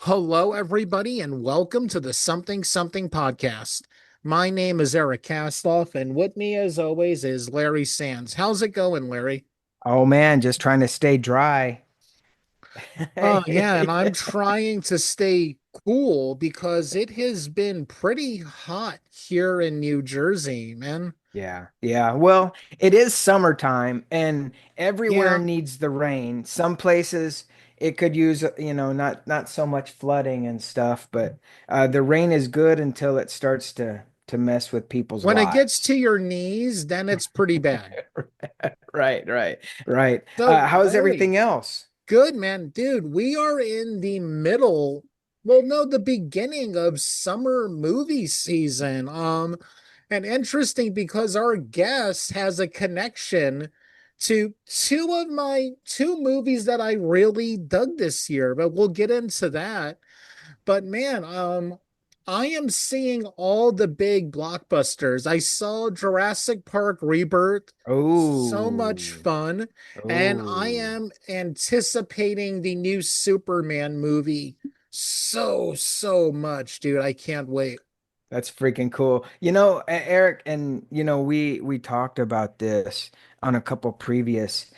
Hello, everybody, and welcome to the Something Something podcast. My name is Eric Kastoff, and with me, as always, is Larry Sands. How's it going, Larry? Oh man, just trying to stay dry. Oh, yeah, and I'm trying to stay cool because it has been pretty hot here in New Jersey, man. Yeah, yeah. Well, it is summertime and everywhere Yeah, needs the rain. Some places it could use, not so much flooding and stuff, but the rain is good until it starts to mess with people's when it gets lives. to your knees, then it's pretty bad. Right, right, right. So, How's Larry, everything else? good, man. Dude, we are in the middle, well, no, the beginning of summer movie season. And interesting because our guest has a connection to two movies that I really dug this year, but we'll get into that. But man, I am seeing all the big blockbusters. I saw Jurassic Park Rebirth, so much Oh, fun, and I oh. am anticipating the new Superman movie so much, dude. I can't wait. That's freaking cool. Eric, and we talked about this on a couple previous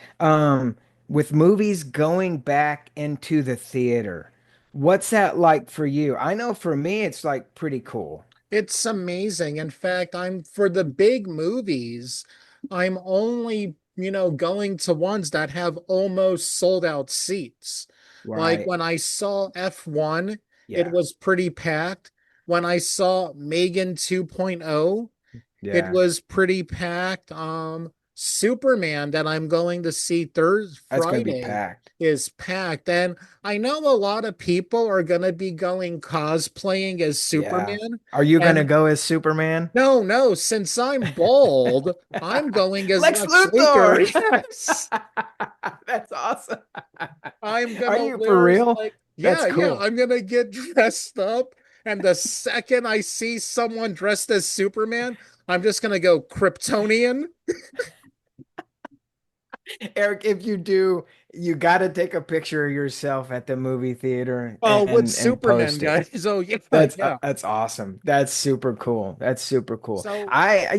with movies going back into the theater. What's that like for you? I know for me it's like pretty cool. It's amazing. In fact, I'm for the big movies, I'm only, going to ones that have almost sold out seats. Like Right. when I saw F1, it Yeah. was pretty packed. When I saw Megan 2.0, it Yeah. was pretty packed. Superman that I'm going to see Thursday, That's gonna be Friday packed. is packed. And I know a lot of people are going to be going cosplaying as Yeah. Superman. Are you gonna And go as Superman? no, no, since I'm bald, I'm going as Lex Lex Luthor. Luthor. Yes. That's awesome. I'm Are gonna you for wear real? like, That's yeah, cool. I'm gonna get dressed up. And the second I see someone dressed as Superman, I'm just gonna go Kryptonian. Eric, if you do, you got to take a picture of yourself at the movie theater Oh, with and Superman, post it. guys. Oh, yeah, yeah. That's awesome. That's super cool. That's super cool. So I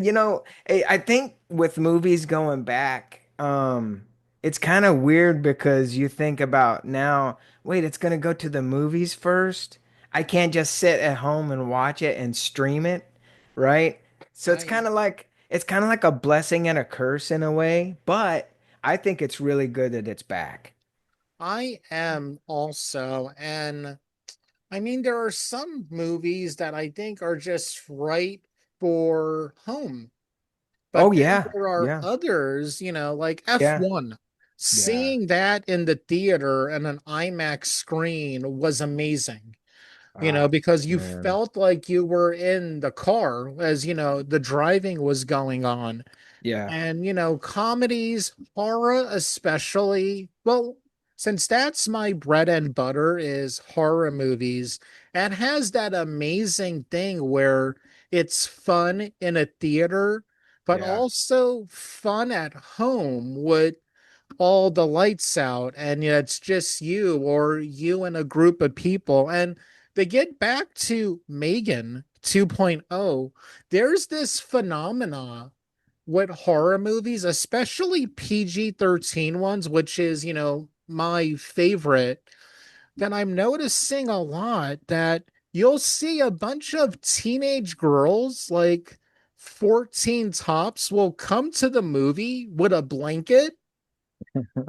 think with movies going back, it's kind of weird because you think about now, wait, it's gonna go to the movies first. I can't just sit at home and watch it and stream it, right? So I it's kind of like a blessing and a curse in a way, but I think it's really good that it's back. I am also, and I mean, there are some movies that I think are just right for home. Oh But then yeah, there are yeah, others, like yeah, F1. yeah. Seeing that in the theater and an IMAX screen was amazing, Ah, because you man. felt like you were in the car as, the driving was going on. Yeah. And, comedies, horror especially, well, since that's my bread and butter is horror movies, and has that amazing thing where it's fun in a theater, but Yeah. also fun at home with all the lights out and it's just you or you and a group of people. And to get back to Megan 2.0, there's this phenomena with horror movies, especially PG-13 ones, which is, my favorite, that I'm noticing a lot that you'll see a bunch of teenage girls, like 14 tops, will come to the movie with a blanket,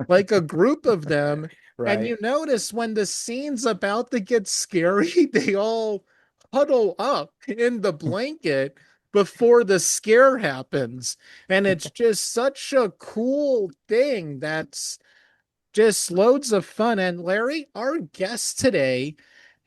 like a group of them. And Right. you notice when the scene's about to get scary, they all huddle up in the blanket before the scare happens. And it's just such a cool thing that's just loads of fun. And Larry, our guest today,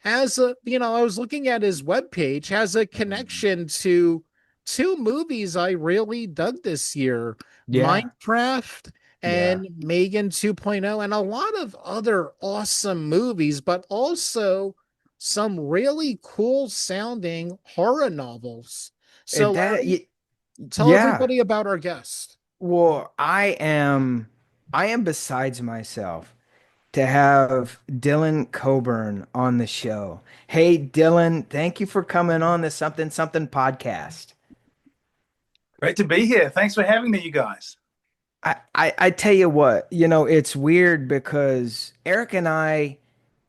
I was looking at his webpage, has a Mhm. connection to two movies I really dug this year: Yeah. Minecraft Yeah. and Megan 2.0, and a lot of other awesome movies, but also some really cool sounding horror novels. So, And that Larry, tell yeah. everybody about our guest. Well, I am besides myself. to have Dylan Coburn on the show. Hey, Dylan, thank you for coming on the Something Something podcast. Great to be here. Thanks for having me, you guys. I tell you what, it's weird because Eric and I,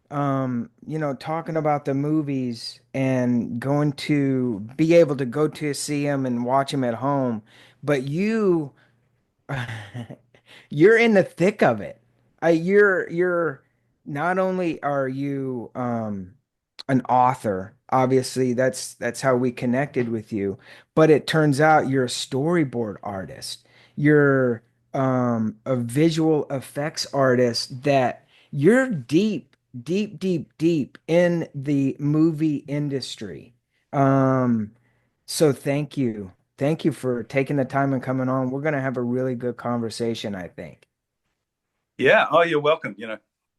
talking about the movies and going to be able to go to see them and watch them at home, but you're in the thick of it. You're not only are you an author, obviously that's how we connected with you, but it turns out you're a storyboard artist. You're a visual effects artist that you're deep, deep, deep, deep in the movie industry. Um, so thank you. Thank you for taking the time and coming on. We're going to have a really good conversation, I think. Yeah. Oh, you're welcome.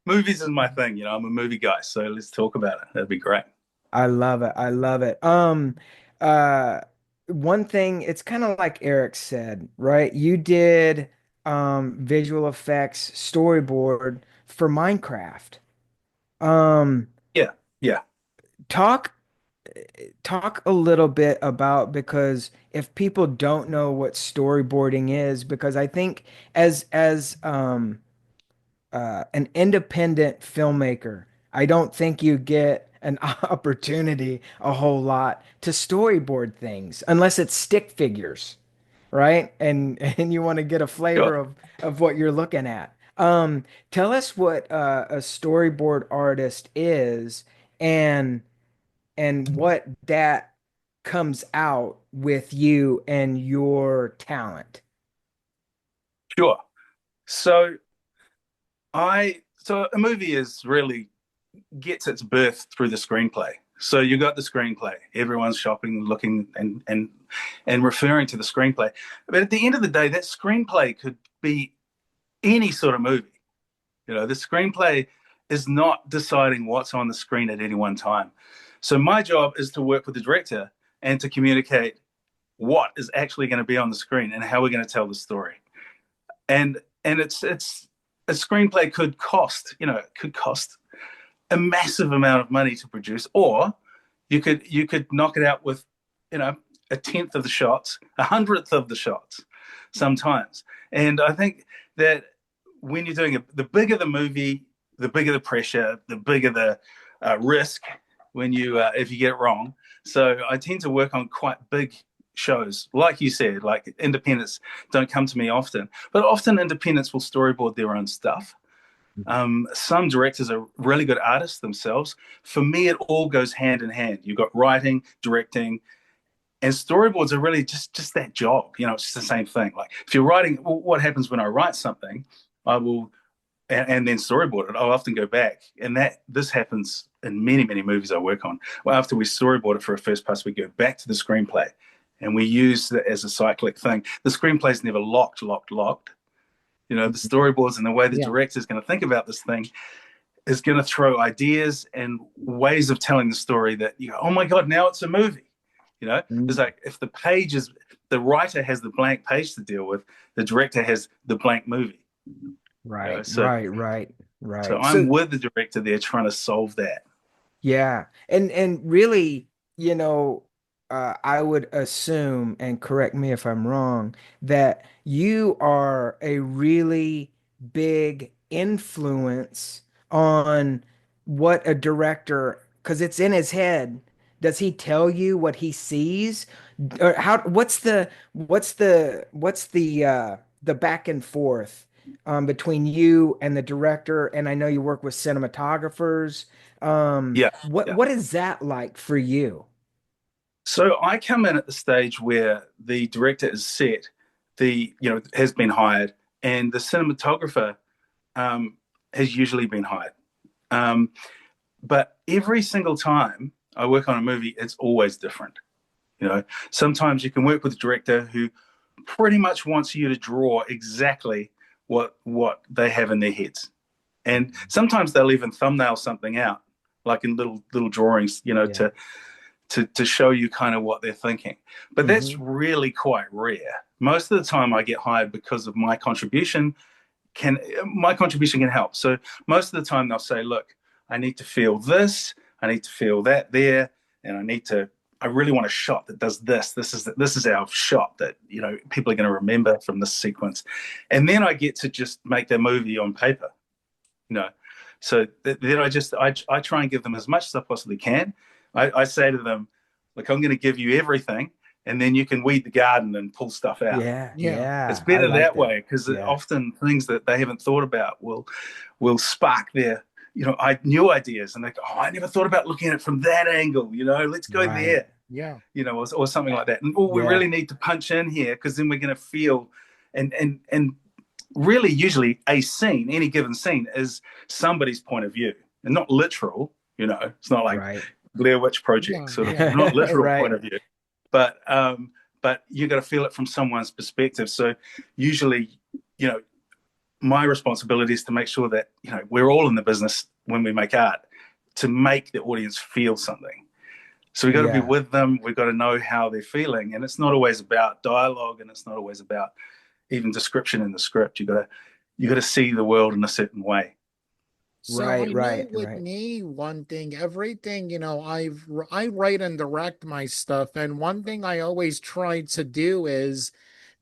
Movies is my thing. I'm a movie guy, so let's talk about it. That'd be great. I love it. I love it. Uh, one thing, it's kind of like Eric said, right? You did visual effects storyboard for Minecraft. Um, Yeah. Yeah. talk talk a little bit about because if people don't know what storyboarding is, because I think as an independent filmmaker, I don't think you get an opportunity a whole lot to storyboard things unless it's stick figures, right? And you want to get a Sure. flavor of what you're looking at. Tell us what a storyboard artist is and what that comes out with you and your talent. Sure. So so a movie is really gets its birth through the screenplay. So you got the screenplay. Everyone's shopping, looking, and referring to the screenplay. But at the end of the day, that screenplay could be any sort of movie. The screenplay is not deciding what's on the screen at any one time. So my job is to work with the director and to communicate what is actually going to be on the screen and how we're going to tell the story. And it's a screenplay could cost a massive amount of money to produce, or you could knock it out with you know a tenth of the shots, a hundredth of the shots, sometimes. And I think that when you're doing it, the bigger the movie, the bigger the pressure, the bigger the risk when you if you get it wrong. So I tend to work on quite big shows, like you said, like independents don't come to me often, but often independents will storyboard their own stuff. Some directors are really good artists themselves. For me, it all goes hand in hand. You've got writing, directing, and storyboards are really just that job. It's the same thing. Like if you're writing, what happens when I write something, I will, and then storyboard it. I'll often go back, and this happens in many many movies I work on. Well, after we storyboard it for a first pass, we go back to the screenplay, and we use it as a cyclic thing. The screenplay's never locked. The storyboards and the way the Yeah. director is going to think about this thing is going to throw ideas and ways of telling the story that you go, oh my God, now it's a movie. It's Mm. like if the writer has the blank page to deal with, the director has the blank movie. You know, Right, so right, right, so right. I'm So with the director there trying to solve that. yeah, and really, you know, I would assume, and correct me if I'm wrong, that you are a really big influence on what a director, because it's in his head. Does he tell you what he sees? Or how, what's the back and forth between you and the director? And I know you work with cinematographers. Yeah, What yeah. what is that like for you? So I come in at the stage where the director is set, has been hired, and the cinematographer um, has usually been hired. Um, but every single time I work on a movie, it's always different. Sometimes you can work with a director who pretty much wants you to draw exactly what they have in their heads, and sometimes they'll even thumbnail something out, like in little drawings, Yeah. to show you kind of what they're thinking. But that's Hmm. really quite rare. Most of the time, I get hired because of my contribution can my contribution can help. So most of the time they'll say, look, I need to feel this, I need to feel that there, and I really want a shot that does this. This is our shot that people are going to remember from this sequence, and then I get to just make their movie on paper. You know, so then I try and give them as much as I possibly can. I say to them, look, I'm going to give you everything, and then you can weed the garden and pull stuff out. Yeah, Yeah. It's yeah. I better like that that. way because Yeah. often things that they haven't thought about will spark their new ideas, and they go, oh, I never thought about looking at it from that angle. Let's go Right. there. Yeah. Or something like that. And we Yeah. really need to punch in here because then we're going to feel and really usually a scene, any given scene, is somebody's point of view and not literal. It's not like Right. Blair Witch Project Yeah. sort of, Yeah. not literal point Right. of view, but you got to feel it from someone's perspective. So usually, you know, my responsibility is to make sure that we're all in the business when we make art to make the audience feel something. So we got to be Yeah. with them. We've got to know how they're feeling, and it's not always about dialogue, and it's not always about even description in the script. You got to see the world in a certain way. So Right. I know Right. with Right. me, one thing, everything, I write and direct my stuff, and one thing I always try to do is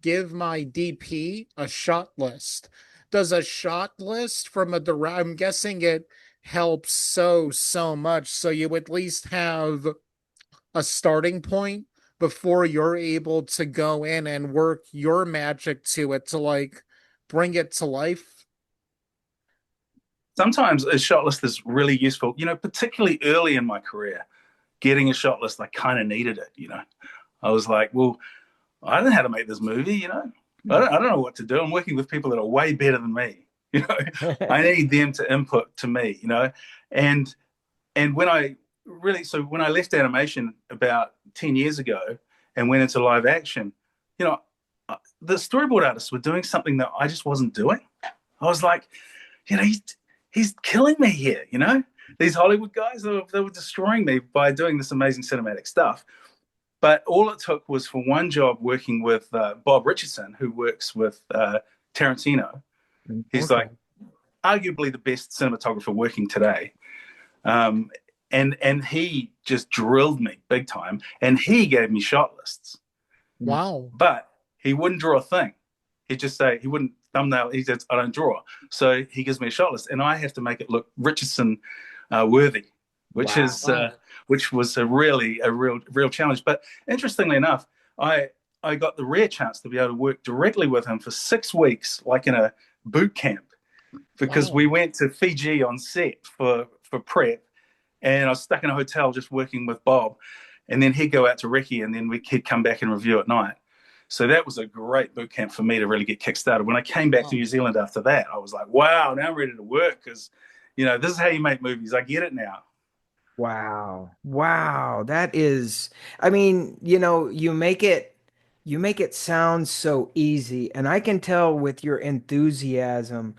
give my DP a shot list. Does a shot list from a direct, I'm guessing it helps so much. So you at least have a starting point before you're able to go in and work your magic to it to like bring it to life. Sometimes a shot list is really useful, particularly early in my career. Getting a shot list, I kind of needed it. I was like, well, I don't know how to make this movie. I don't know what to do. I'm working with people that are way better than me. I need them to input to me. And when I left animation about 10 years ago and went into live action, you know, the storyboard artists were doing something that I just wasn't doing. I was like, he's killing me here. These Hollywood guys, they were destroying me by doing this amazing cinematic stuff. But all it took was for one job working with Bob Richardson, who works with Tarantino. He's Okay. like arguably the best cinematographer working today. Um, and he just drilled me big time, and he gave me shot lists, Wow. but he wouldn't draw a thing. He'd just say he wouldn't thumbnail. He says, "I don't draw," so he gives me a shot list, and I have to make it look Richardson worthy, which Wow. is Wow. which was a real challenge. But interestingly enough, I got the rare chance to be able to work directly with him for 6 weeks, like in a boot camp, because Wow. we went to Fiji on set for prep, and I was stuck in a hotel just working with Bob, and then he'd go out to recce, and then he'd come back and review at night. So that was a great boot camp for me to really get kickstarted. When I came back to Wow. New Zealand after that, I was like, wow, now I'm ready to work because, this is how you make movies. I get it now. Wow. Wow. That is, I mean, you make it sound so easy. And I can tell with your enthusiasm,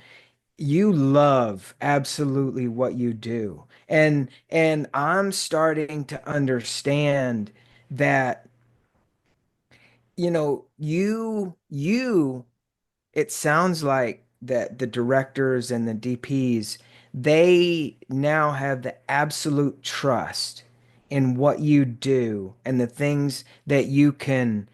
you love absolutely what you do. And I'm starting to understand that, you it sounds like that the directors and the DPs, they now have the absolute trust in what you do and the things that you can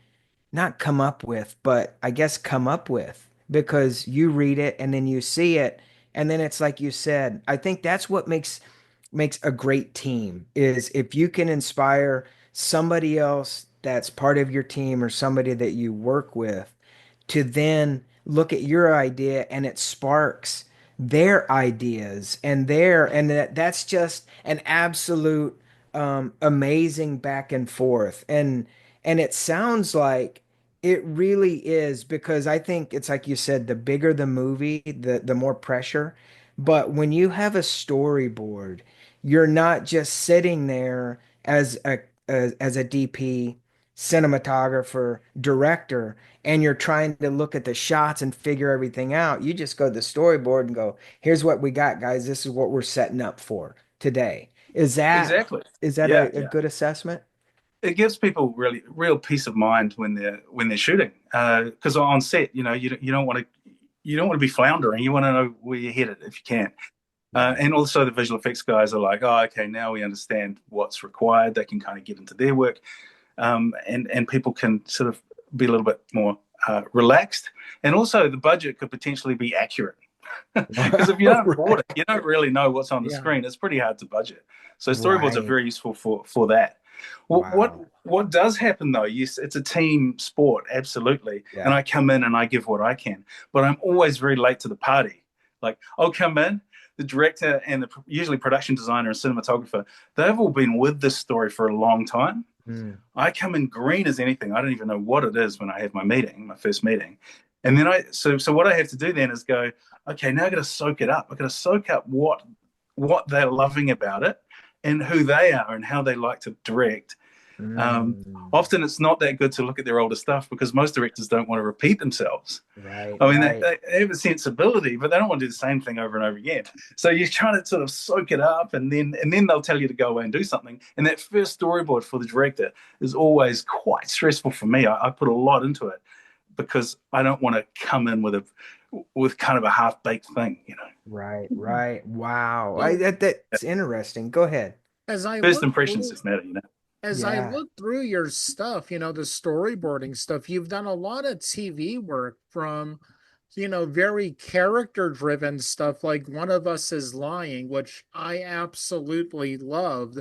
not come up with, but I guess come up with because you read it and then you see it. And then it's like you said, I think that's what makes a great team is if you can inspire somebody else that's part of your team or somebody that you work with to then look at your idea and it sparks their ideas and that's just an absolute amazing back and forth and it sounds like it really is because I think it's like you said, the bigger the movie, the more pressure. But when you have a storyboard, you're not just sitting there as a DP, cinematographer, director, and you're trying to look at the shots and figure everything out. You just go to the storyboard and go, "Here's what we got, guys. This is what we're setting up for today." Is that Exactly. is that Yeah, a yeah. good assessment? It gives people really real peace of mind when they're shooting because on set, you don't want to you don't want to be floundering. You want to know where you're headed if you can. Right. And also the visual effects guys are like, oh, okay, now we understand what's required. They can kind of get into their work, and people can sort of be a little bit more relaxed. And also the budget could potentially be accurate. Because if you don't Right. board it, you don't really know what's on the Yeah. screen. It's pretty hard to budget. So storyboards are Right. very useful for that. What Wow. what does happen though? Yes, it's a team sport, absolutely. And Yeah. I come in and I give what I can, but I'm always very late to the party. Like I'll come in, the director and the usually production designer and cinematographer, they've all been with this story for a long time. Mm. I come in green as anything. I don't even know what it is when I have my meeting, my first meeting. And then so what I have to do then is go, okay, now I gotta soak it up. I gotta soak up what they're loving about it and who they are and how they like to direct. Mm. Often it's not that good to look at their older stuff because most directors don't want to repeat themselves. Right, I mean, right. they have a sensibility, but they don't want to do the same thing over and over again. So you're trying to sort of soak it up, and then they'll tell you to go away and do something. And that first storyboard for the director is always quite stressful for me. I put a lot into it because I don't want to come in with kind of a half baked thing, you know. Right, right. Wow. So That's interesting. Go ahead. as I First look impressions through just matter, you know. as I Yeah. look through your stuff, the storyboarding stuff, you've done a lot of TV work from, very character driven stuff like One of Us is Lying, which I absolutely loved.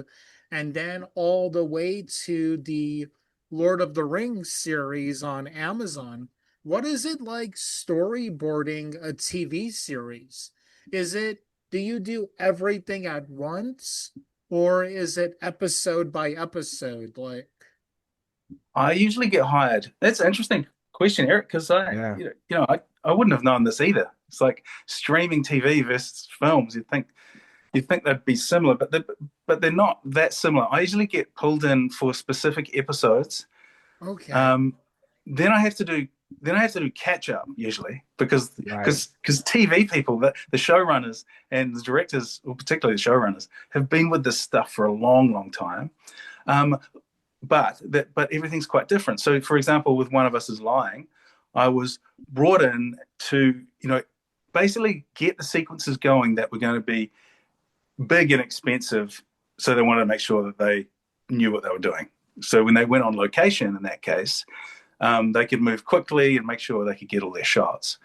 And then all the way to the Lord of the Rings series on Amazon. What is it like storyboarding a TV series? Do you do everything at once? Or is it episode by episode? Like, I usually get hired. That's an interesting question, Eric, because Yeah. I wouldn't have known this either. It's like streaming TV versus films. You'd think they'd be similar, but they're not that similar. I usually get pulled in for specific episodes. okay, Um, then I have to do catch up usually Right. because TV people, the showrunners and the directors, or particularly the showrunners, have been with this stuff for a long, long time. Um, but everything's quite different. So, for example, with One of Us is Lying, I was brought in to basically get the sequences going that were going to be big and expensive. So they wanted to make sure that they knew what they were doing. So when they went on location, in that case, they could move quickly and make sure they could get all their shots.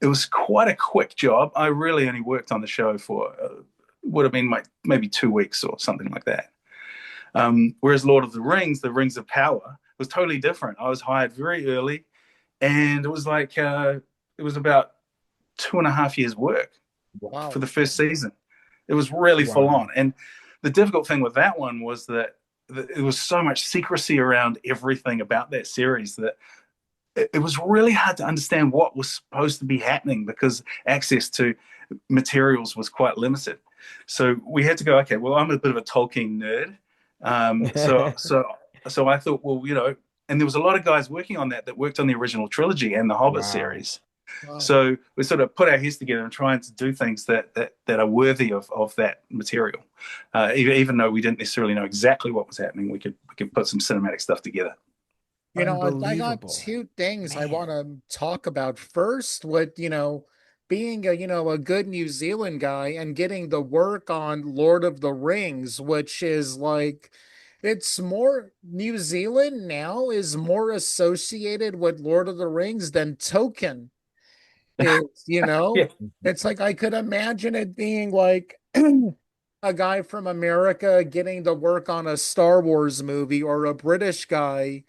It was quite a quick job. I really only worked on the show for would have been maybe 2 weeks or something like that. Whereas Lord of the Rings of Power, was totally different. I was hired very early, and it was like it was about 2.5 years' work for wow, the first season. It was really full Wow. on, and the difficult thing with that one was that it was so much secrecy around everything about that series that it was really hard to understand what was supposed to be happening because access to materials was quite limited. So we had to go, okay, well, I'm a bit of a Tolkien nerd. Um, so so so I thought, well, and there was a lot of guys working on that worked on the original trilogy and the Hobbit Wow. series. wow. So we sort of put our heads together and trying to do things that are worthy of that material. Even though we didn't necessarily know exactly what was happening, we could put some cinematic stuff together. I got Unbelievable. two things I Man. want to talk about. First, with, being a good New Zealand guy and getting the work on Lord of the Rings, which is like, it's more New Zealand now is more associated with Lord of the Rings than Tolkien is, Yeah, it's like I could imagine it being like a guy from America getting to work on a Star Wars movie or a British guy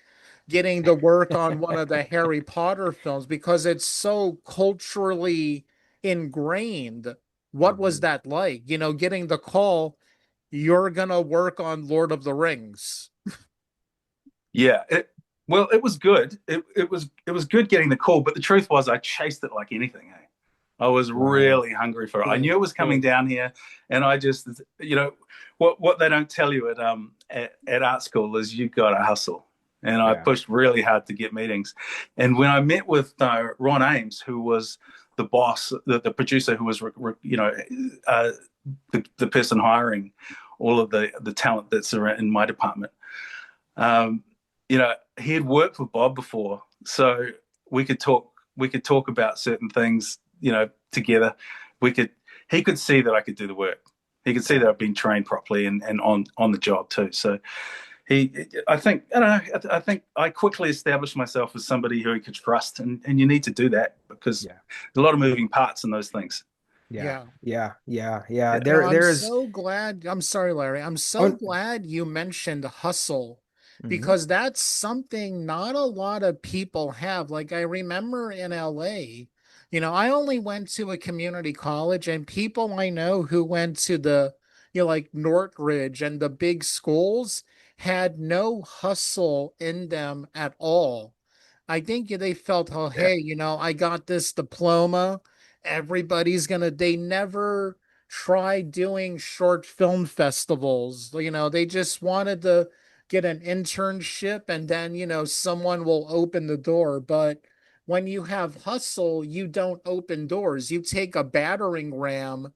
getting to work on one of the Harry Potter films because it's so culturally ingrained. What was Mhm. that like? Getting the call, you're gonna work on Lord of the Rings. yeah. Well, it was good. It was good getting the call, but the truth was I chased it like anything. Eh? I was Right. really hungry for it. I knew Good, it was coming good. down here, and I just, what they don't tell you at art school is you got to hustle. And I Yeah. pushed really hard to get meetings. And when I met with Ron Ames, who was the boss, the producer, who was uh, the person hiring all of the talent that's around in my department. Um, he had worked with Bob before, so we could talk about certain things together, we could. He could see that I could do the work. He could see that Yeah. I've been trained properly and on the job too. So I think, I don't know, I think I quickly established myself as somebody who he could trust, and you need to do that because Yeah. there's a lot of moving parts in those things. Yeah. Yeah. Yeah. Yeah. Yeah. Yeah. I'm There's so glad. I'm sorry, Larry. I'm so oh, glad you mentioned hustle mhm. because that's something not a lot of people have. Like, I remember in LA, I only went to a community college, and people I know who went to like Northridge and the big schools had no hustle in them at all. I think they felt, oh, Yeah. hey, I got this diploma. They never tried doing short film festivals. They just wanted to get an internship and then, someone will open the door. But when you have hustle, you don't open doors. You take a battering ram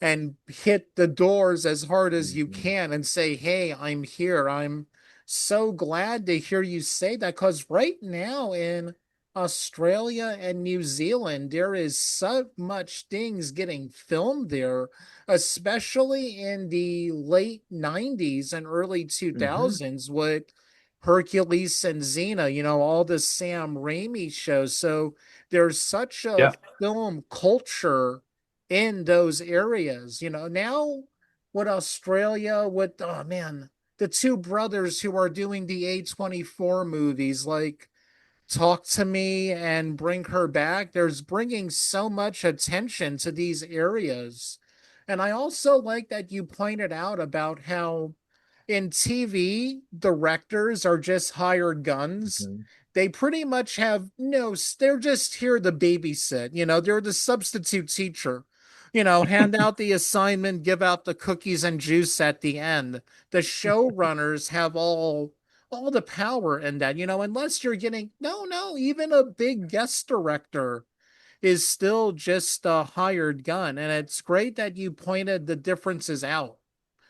and hit the doors as hard as you Mhm. can and say, hey, I'm here. I'm so glad to hear you say that because right now in Australia and New Zealand, there is so much things getting filmed there, especially in the late 90s and early Mhm. 2000s with Hercules and Xena, all the Sam Raimi shows. So there's such a Yeah. film culture in those areas. Now with Australia, with oh man, the two brothers who are doing the A24 movies, like Talk to Me and Bring Her Back, there's bringing so much attention to these areas. And I also like that you pointed out about how in TV, directors are just hired guns. Mhm. They pretty much have no, they're just here to babysit. They're the substitute teacher. Hand out the assignment, give out the cookies and juice at the end. The showrunners have all the power in that, unless you're getting no, even a big guest director is still just a hired gun. And it's great that you pointed the differences out.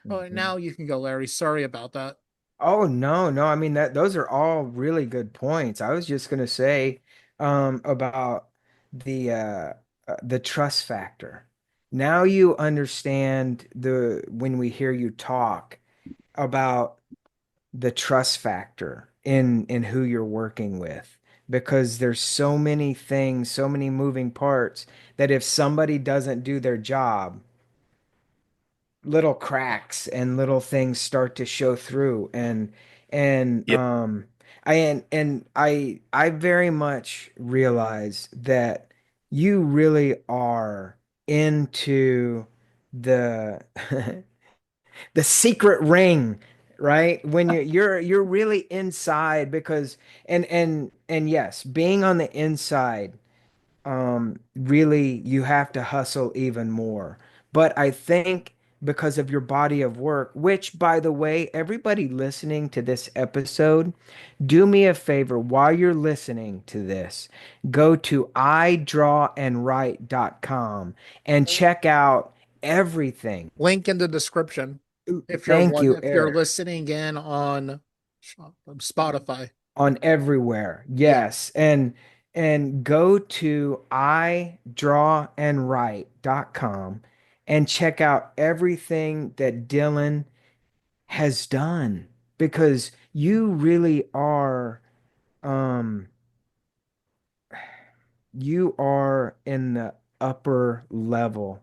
Oh, Mhm. now you can go, Larry. Sorry about that. Oh no, no. I mean that those are all really good points. I was just gonna say about the trust factor. Now you understand the when we hear you talk about the trust factor in who you're working with because there's so many things, so many moving parts that if somebody doesn't do their job, little cracks and little things start to show through and Yeah. I very much realize that you really are into the the secret ring, right? When you're really inside because and yes, being on the inside, really you have to hustle even more. But I think because of your body of work, which by the way, everybody listening to this episode, do me a favor while you're listening to this, go to idrawandwrite.com and check out everything. Link in the description Thank you, if you're Eric. listening in on Spotify. On everywhere. Yeah. Yes. And go to idrawandwrite.com and check out everything that Dylan has done because you really are um you are in the upper level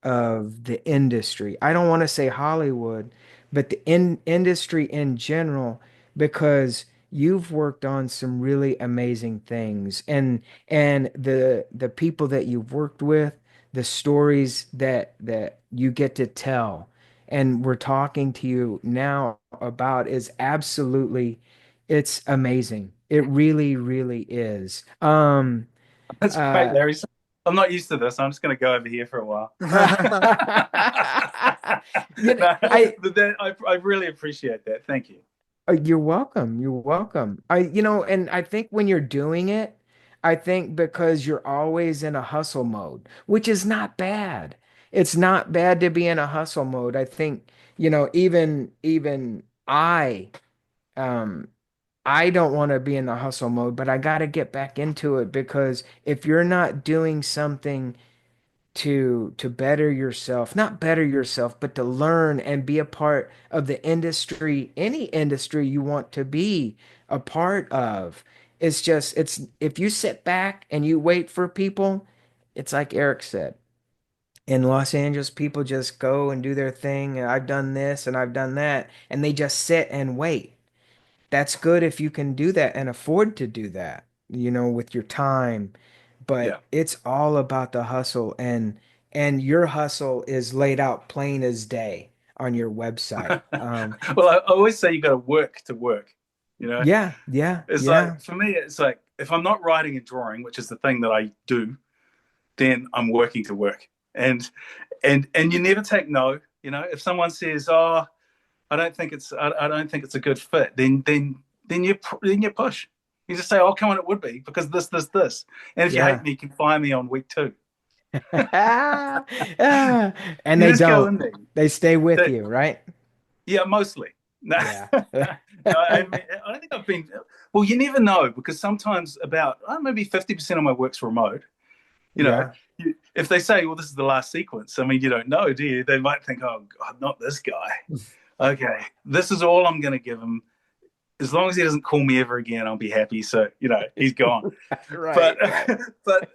of the industry. I don't want to say Hollywood, but the industry in general, because you've worked on some really amazing things, and the people that you've worked with, the stories that you get to tell, and we're talking to you now about is absolutely, it's amazing. It really, really is. That's great, Uh, Larry. So I'm not used to this. I'm just going to go over here for a while. you know, No, I but I really appreciate that. Thank you. you're welcome. You're welcome. And I think when you're doing it, I think because you're always in a hustle mode, which is not bad. It's not bad to be in a hustle mode. I think, even I um I don't want to be in the hustle mode, but I got to get back into it because if you're not doing something to better yourself, not better yourself, but to learn and be a part of the industry, any industry you want to be a part of. It's just, it's if you sit back and you wait for people, it's like Eric said. In Los Angeles, people just go and do their thing. And I've done this and I've done that, and they just sit and wait. That's good if you can do that and afford to do that, with your time. Yeah. But it's all about the hustle, and your hustle is laid out plain as day on your website. Well, I always say you got to work to work. You know, Yeah, yeah, it's yeah, like for me, it's like if I'm not writing and drawing, which is the thing that I do, then I'm working to work. And and you never take no. You know, if someone says, "Oh, I don't think it's a good fit," then you push. You just say, "Oh, come on, it would be because this." And if you hate yeah. me, you can fire me on week 2. Ah, and You they just go don't. in there. They stay with That, you, right? yeah, mostly. No, Yeah. no. I think I've been. Well, you never know because sometimes about maybe 50% of my work's remote. You know, Yeah. if they say, "Well, this is the last sequence," I mean, you don't know, do you? They might think, "Oh God, not this guy." Okay, this is all I'm going to give him. As long as he doesn't call me ever again, I'll be happy. So he's gone. But Right, right. but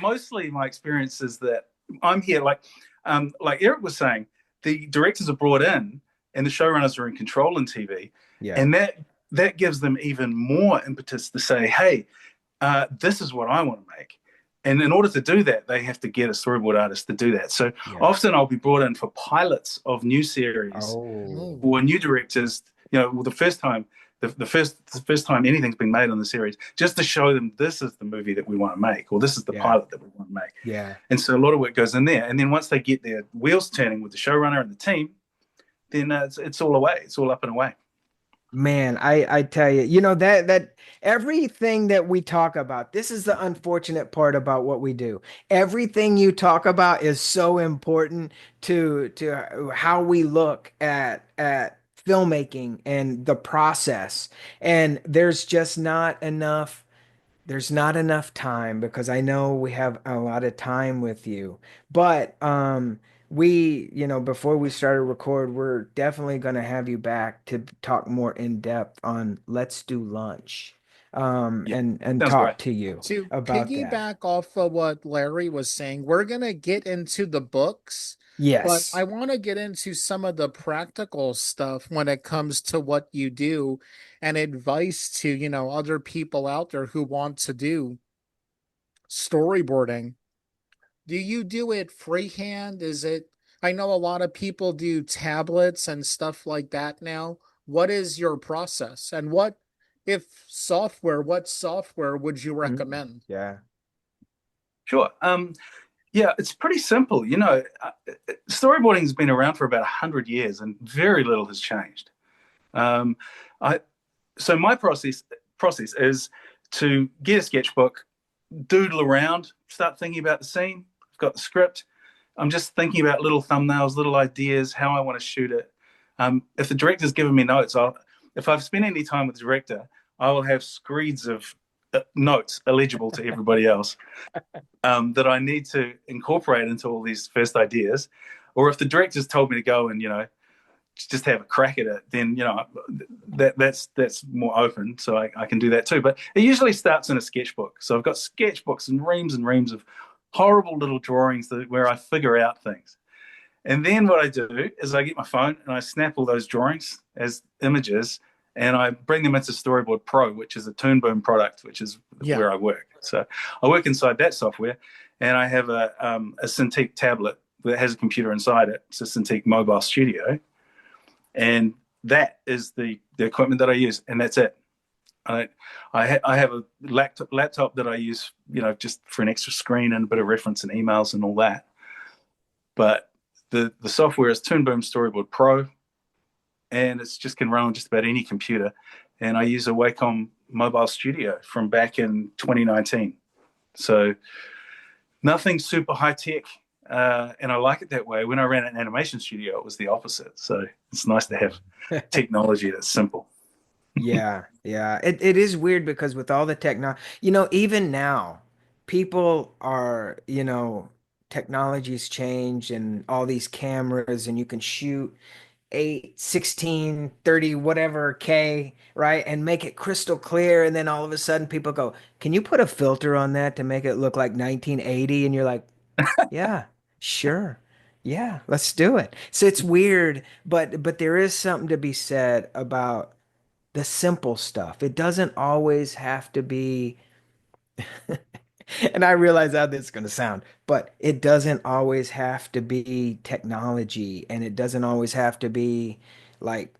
mostly my experience is that I'm here. Like Eric was saying, the directors are brought in, and the showrunners are in control in TV, Yeah. and that gives them even more impetus to say, "Hey, this is what I want to make." And in order to do that, they have to get a storyboard artist to do that. So Yeah. often I'll be brought in for pilots of new series Oh, or new directors. Well, the first time anything's been made on the series, just to show them this is the movie that we want to make, or this is the yeah. pilot that we want to make. Yeah. And so a lot of work goes in there. And then once they get their wheels turning with the showrunner and the team, then it's all away. It's all up and away. Man, I tell you, that everything that we talk about, this is the unfortunate part about what we do. Everything you talk about is so important to how we look at filmmaking and the process. And there's not enough time because I know we have a lot of time with you. But before we started record, we're definitely going to have you back to talk more in depth on Let's Do Lunch, Yeah, and sounds great. talk to you To about that. piggyback off of what Larry was saying, we're going to get into the books, but Yes. I want to get into some of the practical stuff when it comes to what you do and advice to, other people out there who want to do storyboarding. Do you do it freehand? I know a lot of people do tablets and stuff like that now. What is your process? And what software would you Mm, recommend? yeah. Sure. Yeah, it's pretty simple. Storyboarding has been around for about 100 years, and very little has changed. Um, I so my process is to get a sketchbook, doodle around, start thinking about the scene. I've got the script. I'm just thinking about little thumbnails, little ideas, how I want to shoot it. If the director's given me notes, if I've spent any time with the director, I will have screeds of notes illegible to everybody else that I need to incorporate into all these first ideas. Or if the director's told me to go and just have a crack at it, then that's more open, so I can do that too. But it usually starts in a sketchbook. So I've got sketchbooks and reams of horrible little drawings where I figure out things. And then what I do is I get my phone and I snap all those drawings as images and I bring them into Storyboard Pro, which is a Toon Boom product, which is Yeah. where I work. So I work inside that software and I have a Cintiq tablet that has a computer inside it. It's a Cintiq Mobile Studio. And that is the equipment that I use, and that's it. I have a laptop that I use, just for an extra screen and a bit of reference and emails and all that. But the software is Toon Boom Storyboard Pro, and it's just can run on just about any computer. And I use a Wacom Mobile Studio from back in 2019. So nothing super high tech, and I like it that way. When I ran an animation studio, it was the opposite. So it's nice to have technology that's simple. Yeah, yeah. It is weird because with all the technology, even now, people are, technology's changed and all these cameras and you can shoot 8, 16, 30, whatever K, right? And make it crystal clear. And then all of a sudden people go, can you put a filter on that to make it look like 1980? And you're like, yeah, sure. Yeah, let's do it. So it's weird, but there is something to be said about the simple stuff. It doesn't always have to be, and I realize how this is going to sound, but it doesn't always have to be technology and it doesn't always have to be like,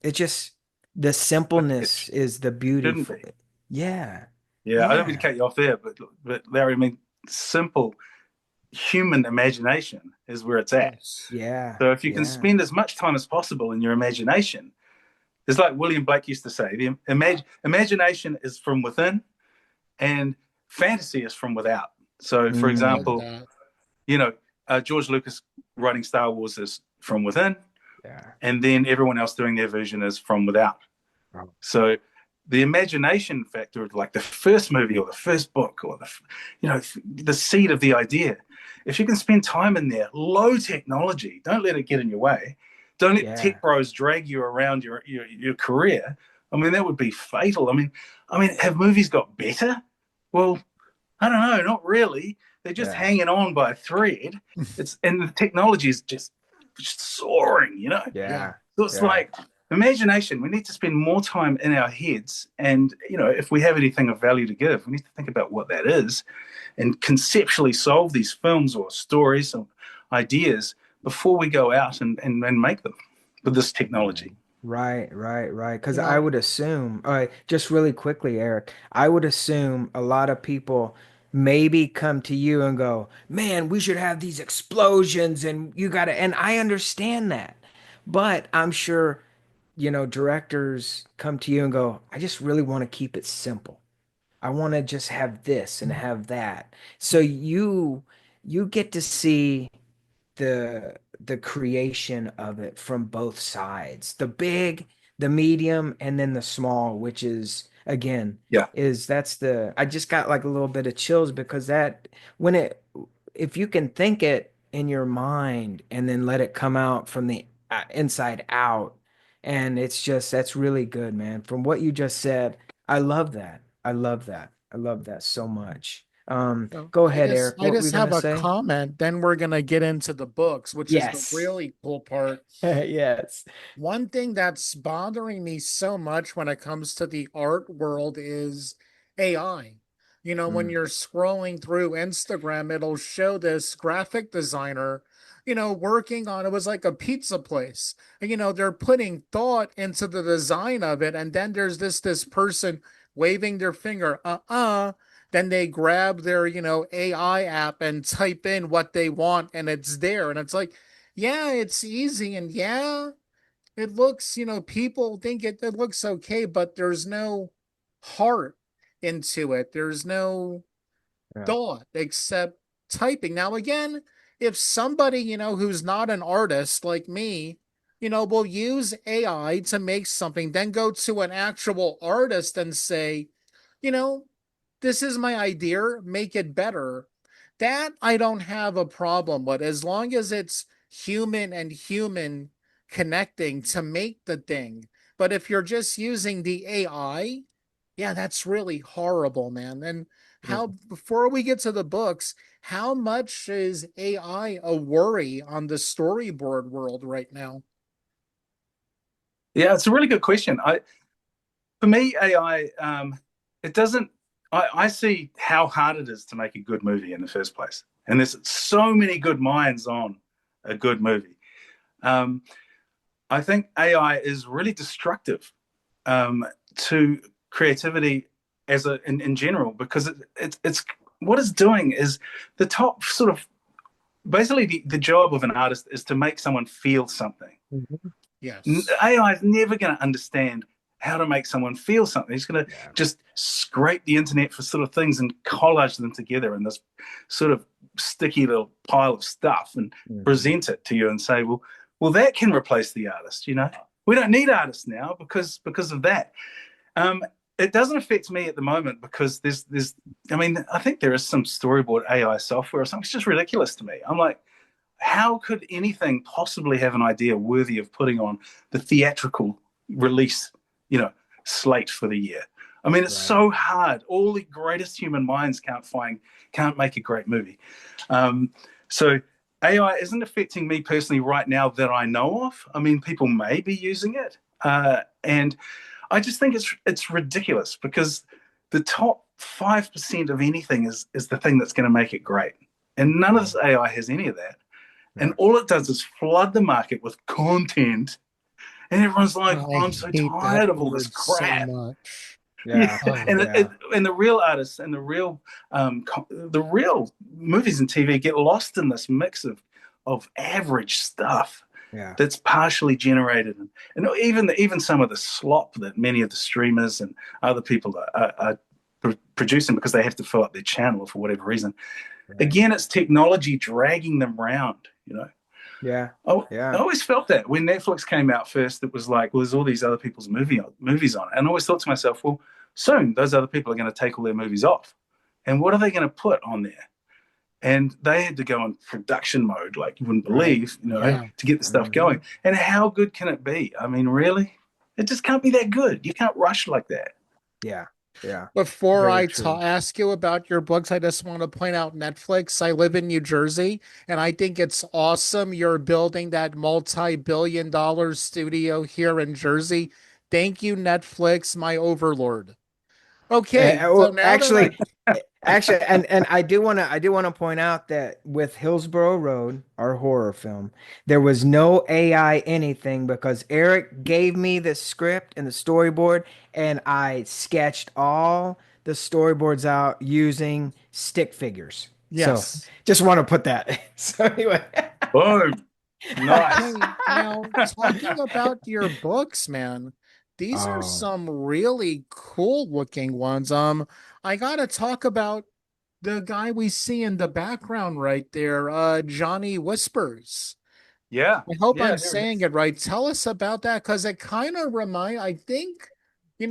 it just, the It simpleness is the shouldn't beautiful. be. Yeah. Yeah, I don't mean to Yeah. cut you off there, but Larry, I mean, simple human imagination is where it's at. Yes. Yeah. So if you can Yeah. spend as much time as possible in your imagination, it's like William Blake used to say: the imagination is from within, and fantasy is from without. So, for Love Mm, example, that. you know, George Lucas writing Star Wars is from within, yeah. and then everyone else doing their version is from without. Oh, So the imagination factor of like the first movie or the first book or the seed of the idea, if you can spend time in there, low technology, don't let it get in your way. Don't let yeah. tech bros drag you around your career. I mean, that would be fatal. I mean, have movies got better? Well, I don't know, not really. They're just Yeah. hanging on by a thread. And the technology is just soaring. Yeah. Yeah. So it's Yeah. like imagination. We need to spend more time in our heads. And, if we have anything of value to give, we need to think about what that is and conceptually solve these films or stories or ideas before we go out and make them with this technology. Right, right, right. Because You I know, would assume, all right, just really quickly, Eric, I would assume a lot of people maybe come to you and go, man, we should have these explosions and you got to, and I understand that. But I'm sure, directors come to you and go, I just really want to keep it simple. I want to just have this and have that. So you get to see the creation of it from both sides, the big, the medium, and then the small, which is again Yeah. is that's the I just got like a little bit of chills because that when it if you can think it in your mind and then let it come out from the inside out, and it's just that's really good, man. From what you just said, I love that. I love that. I love that so much. so Go I ahead, just Eric. I What were you just gonna have a say? comment. Then we're gonna get into the books, which is the Yes. really cool part. Yes. One thing that's bothering me so much when it comes to the art world is AI. When Mm, you're scrolling through Instagram, it'll show this graphic designer, working on it was like a pizza place. And, they're putting thought into the design of it. And then there's this person waving their finger, Then they grab their, AI app and type in what they want and it's there. And it's like, yeah, it's easy. And yeah, it looks, people think it looks okay, but there's no heart into it. There's no yeah. thought except typing. Now, again, if somebody, who's not an artist like me, will use AI to make something, then go to an actual artist and say, you know, this is my idea, make it better. That I don't have a problem with as long as it's human and human connecting to make the thing. But if you're just using the AI, yeah, that's really horrible, man. And how, Mm. before we get to the books, how much is AI a worry on the storyboard world right now? Yeah, it's a really good question. For me, AI, it doesn't. I see how hard it is to make a good movie in the first place, and there's so many good minds on a good movie. Um, I think AI is really destructive to creativity in general because it's what it's doing is the top sort of basically the job of an artist is to make someone feel something. Mhm. Yes. AI is never going to understand how to make someone feel something. He's going to Yeah. just scrape the internet for sort of things and collage them together in this sort of sticky little pile of stuff and Mhm. present it to you and say, well, that can replace the artist. We don't need artists now because of that. Um, it doesn't affect me at the moment because there's I mean, I think there is some storyboard AI software or something. It's just ridiculous to me. I'm like, how could anything possibly have an idea worthy of putting on the theatrical release, you know, slate for the year? I mean, it's Right. so hard. All the greatest human minds can't make a great movie. So AI isn't affecting me personally right now that I know of. I mean, people may be using it, and I just think it's ridiculous because the top 5% of anything is the thing that's going to make it great, and none of Yeah. this AI has any of that. And Yeah. all it does is flood the market with content, and everyone's like, I "I'm so hate that tired of all this word so crap." much. Yeah, Yeah. and Oh, Yeah. and the real artists and the real movies and TV get lost in this mix of average stuff Yeah. that's partially generated, and even some of the slop that many of the streamers and other people are producing because they have to fill up their channel for whatever reason. Right. Again, it's technology dragging them around. You know, Yeah. I Yeah. always felt that when Netflix came out first, it was like, well, there's all these other people's movies on it. And I always thought to myself, well, soon those other people are going to take all their movies off. And what are they going to put on there? And they had to go in production mode, like you wouldn't Right. believe, you know, yeah. to get the stuff Hmm. going. And how good can it be? I mean, really? It just can't be that good. You can't rush like that. Yeah. Yeah. Before Very I true. ask you about your books, I just want to point out Netflix. I live in New Jersey, and I think it's awesome you're building that multi-billion-dollar studio here in Jersey. Thank you, Netflix, my overlord. Okay, so Well, now that actually, actually, and I do want to point out that with Hillsborough Road, our horror film, there was no AI anything because Eric gave me the script and the storyboard, and I sketched all the storyboards out using stick figures. So yes. just want to put that. So anyway. Boom. Nice. Okay, now talking about your books, man, these are Oh, some really cool looking ones. I gotta talk about the guy we see in the background right there, Johnny Whispers. Yeah. I hope Yeah, I'm there it saying is. it right. Tell us about that because it kind of I think, we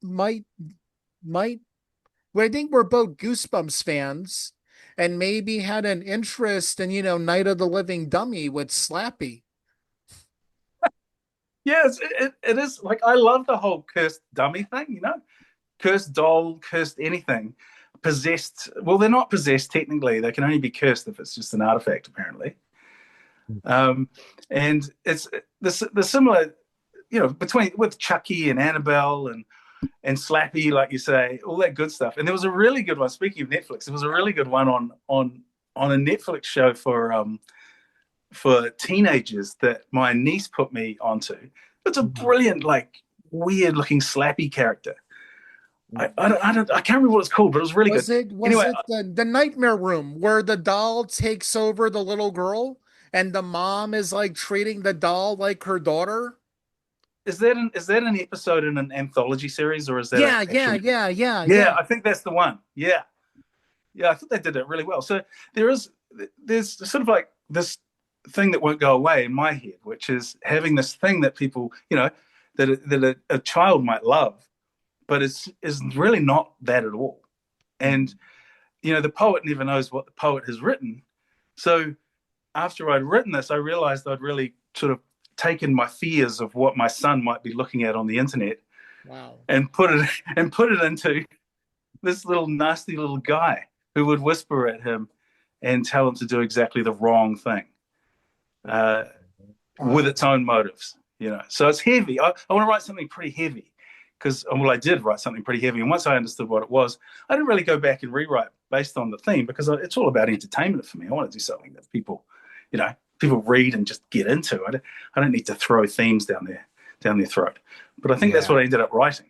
might, well, I think we're both Goosebumps fans and maybe had an interest in, Night of the Living Dummy with Slappy. Yes, it is. Like, I love the whole cursed dummy thing, cursed doll, cursed anything. Possessed. Well, they're not possessed technically. They can only be cursed if it's just an artifact, apparently. Um, and it's the similar, between with Chucky and Annabelle and Slappy, like you say, all that good stuff. And there was a really good one. Speaking of Netflix, there was a really good one on a Netflix show for teenagers that my niece put me onto. It's a Mhm. brilliant, like weird looking Slappy character. I can't remember what it's called, but it was really good. Was Anyway, it the nightmare room where the doll takes over the little girl and the mom is like treating the doll like her daughter? is that an episode in an anthology series or is that an Yeah, yeah, actual? yeah, yeah, Yeah, yeah. I think that's the one. Yeah, yeah, I thought they did it really well. So there's sort of like this thing that won't go away in my head, which is having this thing that people, that a child might love, but is really not that at all. And the poet never knows what the poet has written. So after I'd written this, I realized I'd really sort of taken my fears of what my son might be looking at on the internet Wow. and put it into this little nasty little guy who would whisper at him and tell him to do exactly the wrong thing uh, with Wow. its own motives. So it's heavy. I want to write something pretty heavy because, well, I did write something pretty heavy, and once I understood what it was, I didn't really go back and rewrite based on the theme because it's all about entertainment for me. I want to do something that you know, people read and just get into. I don't need to throw themes down their throat. But I think that's yeah. what I ended up writing.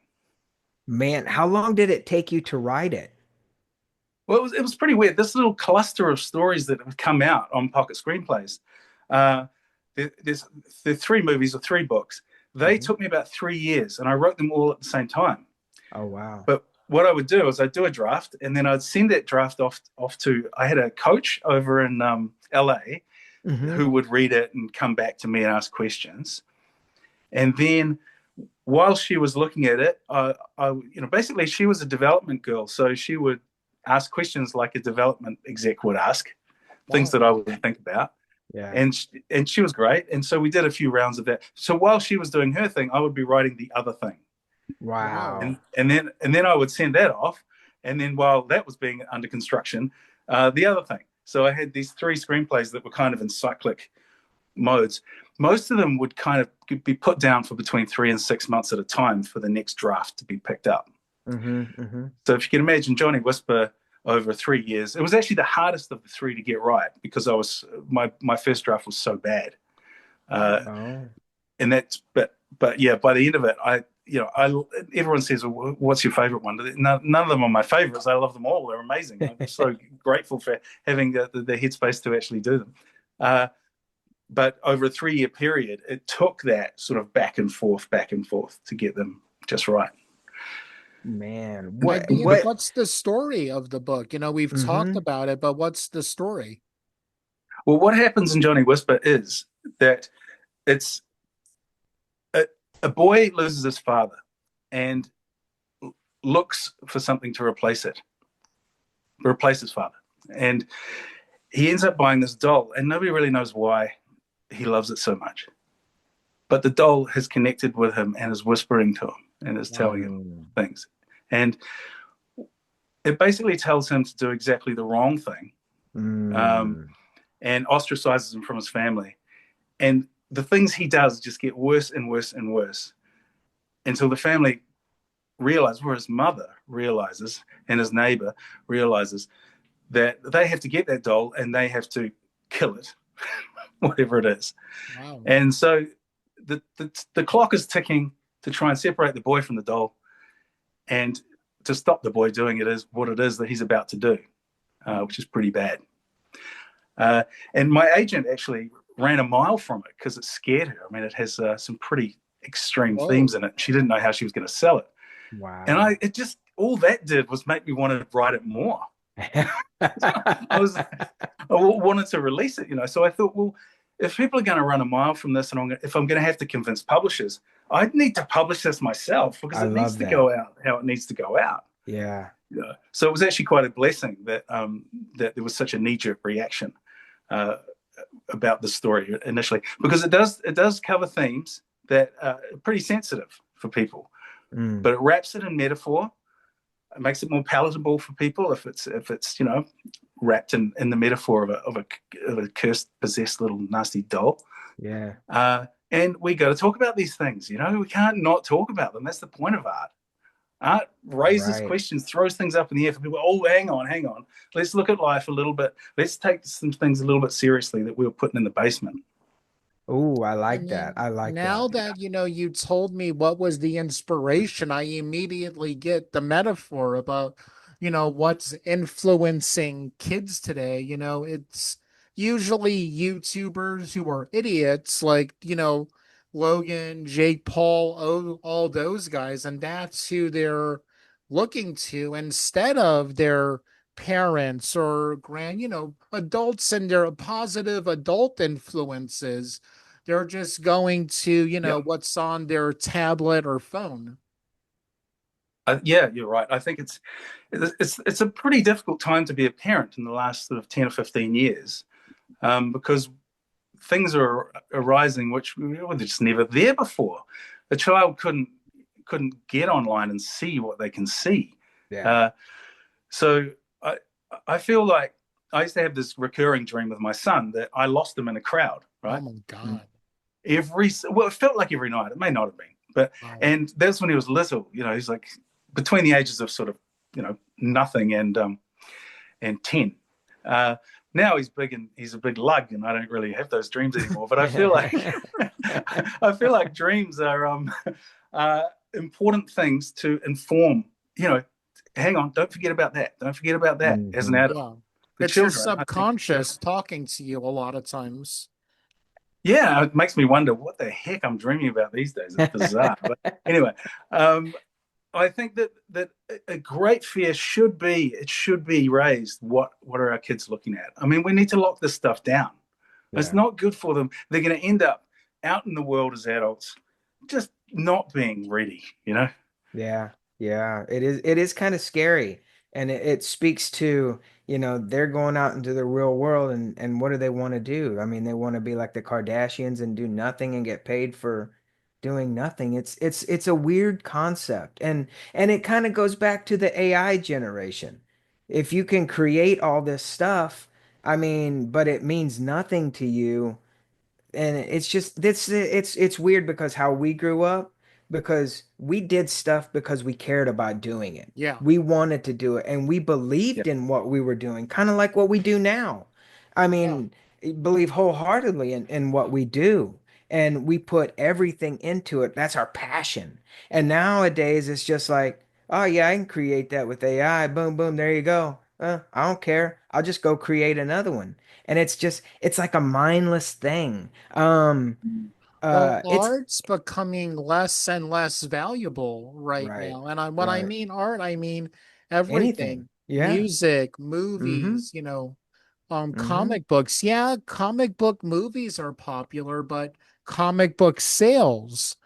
Man, how long did it take you to write it? Well, it was pretty weird. This little cluster of stories that have come out on Pocket Screenplays. Uh, there are three movies or three books. They Mhm. took me about 3 years, and I wrote them all at the same time. Oh, wow. But what I would do is I'd do a draft, and then I'd send that draft off to. I had a coach over in LA Hmm. who would read it and come back to me and ask questions. And then while she was looking at it, basically she was a development girl, so she would ask questions like a development exec would ask, things Wow. that I wouldn't think about. Yeah. And she was great. And so we did a few rounds of that. So while she was doing her thing, I would be writing the other thing. Wow. Wow. And then I would send that off. And then while that was being under construction, the other thing. So I had these 3 screenplays that were kind of in cyclic modes. Most of them would kind of be put down for between 3 and 6 months at a time for the next draft to be picked up. Mm-hmm, mm-hmm. So if you can imagine Johnny Whisper over 3 years, it was actually the hardest of the 3 to get right because my first draft was so bad. Oh. And that's but yeah, by the end of it, everyone says, well, what's your favorite one? None of them are my favorites. I love them all. They're amazing. I'm so grateful for having the headspace to actually do them. But over a 3-year period, it took that sort of back and forth to get them just right. Man, What's the story of the book? We've talked Mm-hmm. about it, but what's the story? Well, what happens in Johnny Whisper is that it's a boy loses his father and looks for something to replace his father. And he ends up buying this doll, and nobody really knows why he loves it so much. But the doll has connected with him and is whispering to him and is telling him things. And it basically tells him to do exactly the wrong thing, and ostracizes him from his family. And the things he does just get worse and worse and worse until the family realize, or his mother realizes, and his neighbor realizes that they have to get that doll and they have to kill it, whatever it is. Wow. And so the clock is ticking to try and separate the boy from the doll and to stop the boy doing what it is that he's about to do, which is pretty bad. And my agent actually ran a mile from it because it scared her. I mean, it has some pretty extreme themes in it. She didn't know how she was going to sell it. Wow. And all that did was make me want to write it more. I wanted to release it, So I thought, well, if people are going to run a mile from this, and if I'm going to have to convince publishers, I need to publish this myself because it needs to go out how it needs to go out. Yeah. So it was actually quite a blessing that that there was such a knee-jerk reaction about the story initially, because it does cover themes that are pretty sensitive for people, but it wraps it in metaphor. It makes it more palatable for people if it's wrapped in the metaphor of a cursed, possessed little nasty doll. Yeah. And we got to talk about these things. We can't not talk about them. That's the point of art. Art raises questions, throws things up in the air for people. Oh, hang on. Let's look at life a little bit. Let's take some things a little bit seriously that we were putting in the basement. Oh, I like that. I like now that. you told me what was the inspiration, I immediately get the metaphor about, what's influencing kids today. It's usually YouTubers who are idiots like, Logan, Jake Paul, all those guys, and that's who they're looking to instead of their parents or adults and their positive adult influences. They're just going to, what's on their tablet or phone. Yeah, you're right. I think it's a pretty difficult time to be a parent in the last sort of 10 or 15 years, because things are arising which were just never there before. A child couldn't get online and see what they can see. Yeah. So I feel like I used to have this recurring dream with my son that I lost him in a crowd, right? Oh my God. It felt like every night. It may not have been, but and that's when he was little. He's like between the ages of sort of nothing and 10. Now he's big and he's a big lug, and I don't really have those dreams anymore. But I feel like dreams are important things to inform. Hang on, don't forget about that. Don't forget about that as an adult. Yeah. It's your subconscious talking to you a lot of times. Yeah, it makes me wonder what the heck I'm dreaming about these days. It's bizarre. But anyway, I think that a great fear should be raised. What are our kids looking at? I mean, we need to lock this stuff down. Yeah. It's not good for them. They're going to end up out in the world as adults, just not being ready, you know? Yeah, yeah, it is kind of scary. And it speaks to, they're going out into the real world and what do they want to do? I mean, they want to be like the Kardashians and do nothing and get paid for doing nothing. It's a weird concept. And it kind of goes back to the AI generation. If you can create all this stuff, I mean, but it means nothing to you, and it's just it's weird because how we grew up, because we did stuff because we cared about doing it. Yeah. We wanted to do it and we Yeah. believed in what we were doing, kind of like what we do now. I Yeah. mean, believe wholeheartedly in what we do, and we put everything into it. That's our passion. And nowadays it's just like, oh yeah, I can create that with AI. Boom, boom, there you go. I don't care. I'll just go create another one. And it's like a mindless thing. Well, It's art's becoming less and less valuable right right, now. And when I right. mean art, I mean Anything. everything. Yeah. Music, Mm-hmm. movies, Mm-hmm. comic books. Yeah, comic book movies are popular, but comic book sales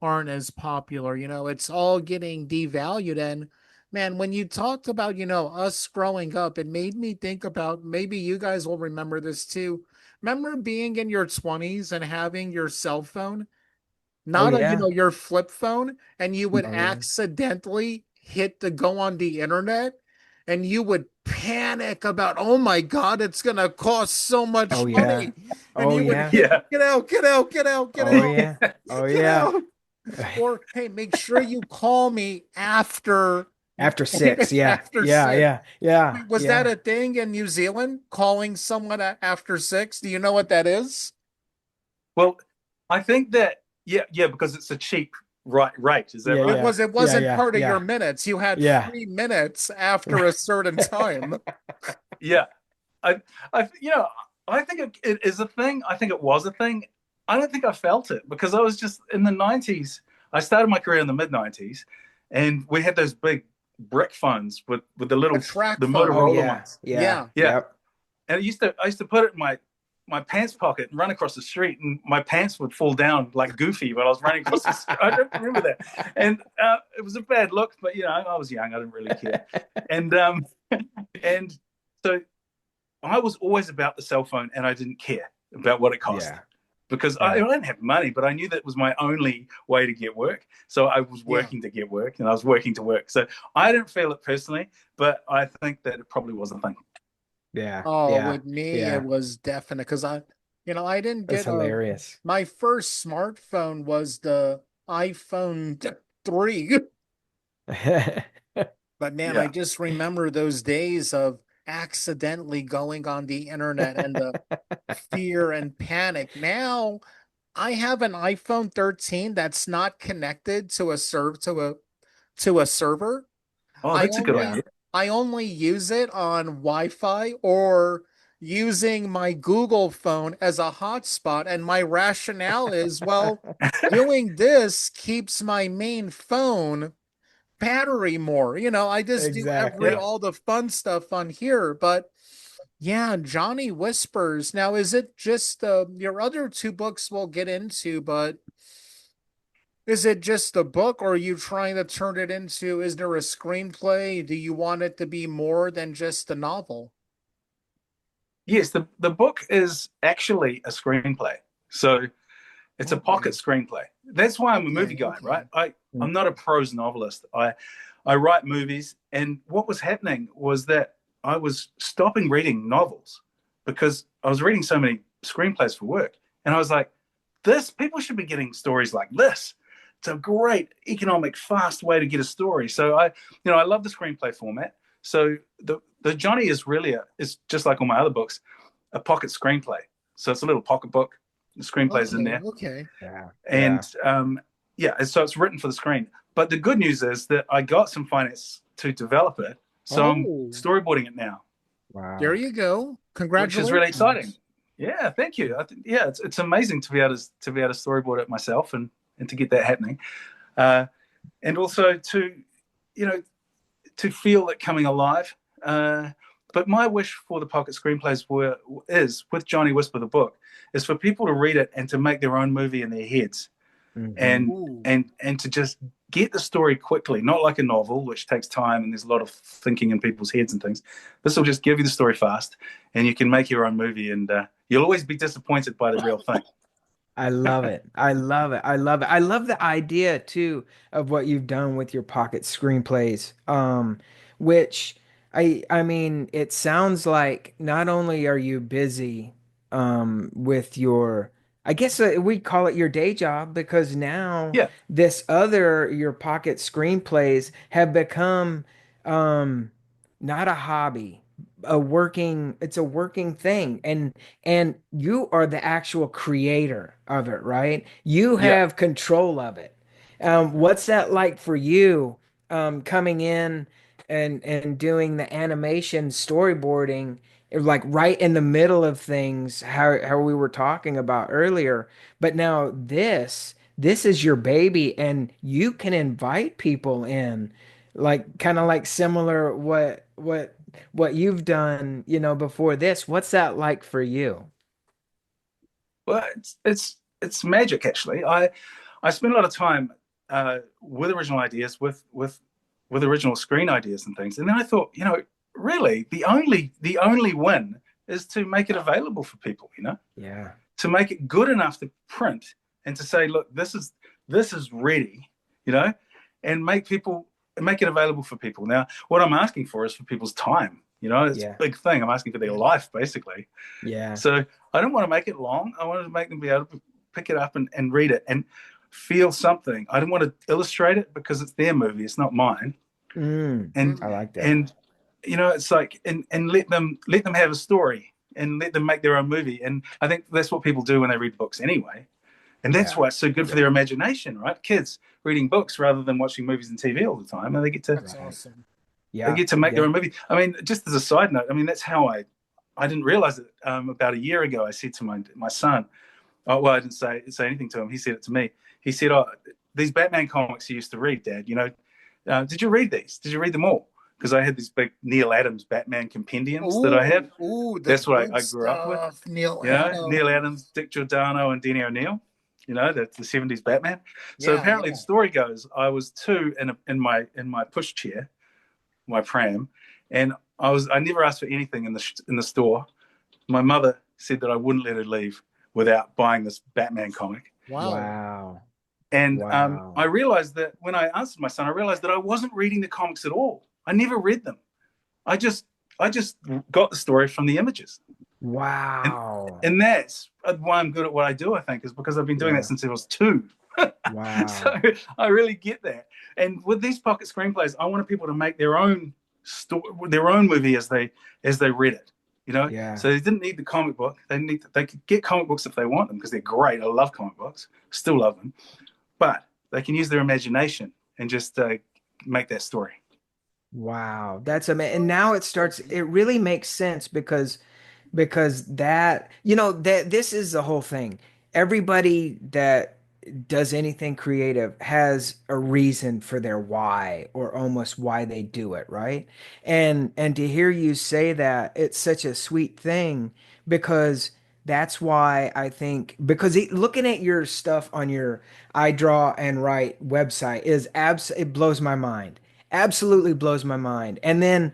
aren't as popular. It's all getting devalued. And man, when you talked about, us growing up, it made me think about, maybe you guys will remember this too. Remember being in your 20s and having your cell phone, Oh not yeah. your flip phone, and you would Oh yeah. accidentally hit the go on the internet and you would panic about, oh my God, it's going to cost so Oh much yeah. money. And Oh you would yeah. get, Yeah. get out, get out, get out, get Oh out, yeah. Oh get yeah. out. Or hey, make sure you call me after After six. Yeah. after Yeah. six. Yeah. Yeah. Wait, was that Yeah. a thing in New Zealand? Calling someone after six? Do you know what that is? Well, I think that yeah, because it's a cheap rate. Is that Yeah. right? Yeah. It Yeah. wasn't Yeah. part of your Yeah. minutes. You had Yeah. 3 minutes after a certain time. Yeah. I I think it is a thing. I think it was a thing. I don't think I felt it because I was just in the 90s. I started my career in the mid 90s, and we had those big brick phones with A track the Oh phone. Motorola yeah. ones. Yeah. Yeah. Yeah, Yep. and I used to put it in my pants pocket and run across the street, and my pants would fall down like Goofy when I was running across the street. I don't remember that, and it was a bad look, but I was young, I didn't really care, and and so I was always about the cell phone, and I didn't care about what it cost Yeah. because I Yeah. didn't have money, but I knew that was my only way to get work. So I was Yeah. working to get work, and I was working to work. So I didn't feel it personally, but I think that it probably was a thing. Yeah. Oh, Yeah. with me, it Yeah. was definite because I didn't That's get hilarious. my first smartphone was the iPhone 3. But man, I Yeah. just remember those days of accidentally going on the internet and the fear and panic. Now I have an iPhone 13 that's not connected to a server. Oh, I that's a good Yeah. only idea. I only use it on Wi-Fi or using my Google phone as a hotspot. And my rationale is, well, doing this keeps my main phone battery more. I just do Exactly. Yeah. all the fun stuff on here. But yeah, Johnny Whispers. Now, is it just your other two books we'll get into, but is it just a book or are you trying to turn it into, is there a screenplay? Do you want it to be more than just a novel? Yes, the book is actually a screenplay. So it's a pocket Okay. screenplay. That's why I'm a movie Okay. guy, right? Okay. I'm not a prose novelist. I write movies, and what was happening was that I was stopping reading novels because I was reading so many screenplays for work, and I was like, this people should be getting stories like this. It's a great economic, fast way to get a story. So I love the screenplay format. So the Johnny is really is just like all my other books, a pocket screenplay. So it's a little pocket book. The screenplay's in Okay. there, Okay. Yeah. Yeah. and yeah, so it's written for the screen. But the good news is that I got some finance to develop it, so I'm Oh, storyboarding it now, there Wow. you go. which is really exciting. Congratulations. Yeah, thank you. Yeah, it's amazing to be able to storyboard it myself and to get that happening, uh, and also to you know to feel it coming alive. But my wish for the pocket screenplays is with Johnny Whisper the book is for people to read it and to make their own movie in their heads. Hmm. and Ooh. and to just get the story quickly, not like a novel, which takes time and there's a lot of thinking in people's heads and things. This will just give you the story fast, and you can make your own movie, and you'll always be disappointed by the real thing. I love it. I love it. I love it. I love the idea too of what you've done with your pocket screenplays. Which I mean, it sounds like not only are you busy with your I guess we call it your day job because now Yeah, this other your pocket screenplays have become um not a hobby, it's a working thing. And you are the actual creator of it, right? You yeah. have control of it. What's that like for you, coming in and doing the animation storyboarding, like right in the middle of things, how we were talking about earlier? But now this is your baby, and you can invite people in, like kind of like similar what you've done, before this. What's that like for you? Well, it's magic actually. I spend a lot of time with original ideas, with original screen ideas and things. And then I thought, really, the only win is to make it available for people. Yeah. To make it good enough to print and to say, look, this is ready. You know, and make it available for people. Now, what I'm asking for is for people's time. It's a Yeah. big thing. I'm asking for their life, basically. Yeah. So I don't want to make it long. I want to make them be able to pick it up and read it and feel something. I don't want to illustrate it because it's their movie. It's not mine. And I like that. and it's like and let them have a story and let them make their own movie. And I think that's what people do when they read books anyway. And that's Yeah. why it's so good for their imagination, right? Kids reading books rather than watching movies and TV all the time, and they get to That's Right. awesome. they Yeah. get to make their Yeah. own movie. I mean, just as a side note, I mean that's how I didn't realize it. About a year ago, I said to my son, oh, well, I didn't say anything to him. He said it to me. He said, "Oh, these Batman comics you used to read, Dad. Did you read these? Did you read them all? Because I had these big Neil Adams Batman compendiums that I Ooh, have. ooh, the That's what good I grew up with. stuff. Neil Neil Adams, Adams. Dick Giordano, and Denny O'Neil. The '70s Batman. So Yeah, apparently, the yeah. story goes, I was two in my pushchair, my pram, and I never asked for anything in the store. My mother said that I wouldn't let her leave without buying this Batman comic. Wow. Wow. And I Wow. realized that when I answered my son, I realized that I wasn't reading the comics at all. I never read them. I just I just got the story from the images, and Wow. and that's why I'm good at what I do. I think is because I've been doing that Yeah. since I was two. So Wow. I really get that. And with these pocket screenplays, I wanted people to make their own story, their own movie as they read it. Yeah. So they didn't need the comic book. They could get comic books if they want them because they're great. I love comic books, still love them, but they can use their imagination and just make that story. Wow. That's amazing. And now it really makes sense because that that this is the whole thing. Everybody that does anything creative has a reason for their why, or almost why they do it, right? And to hear you say that, it's such a sweet thing, because that's why I think, because looking at your stuff on your I Draw and Write website it blows my mind. Absolutely blows my mind. And then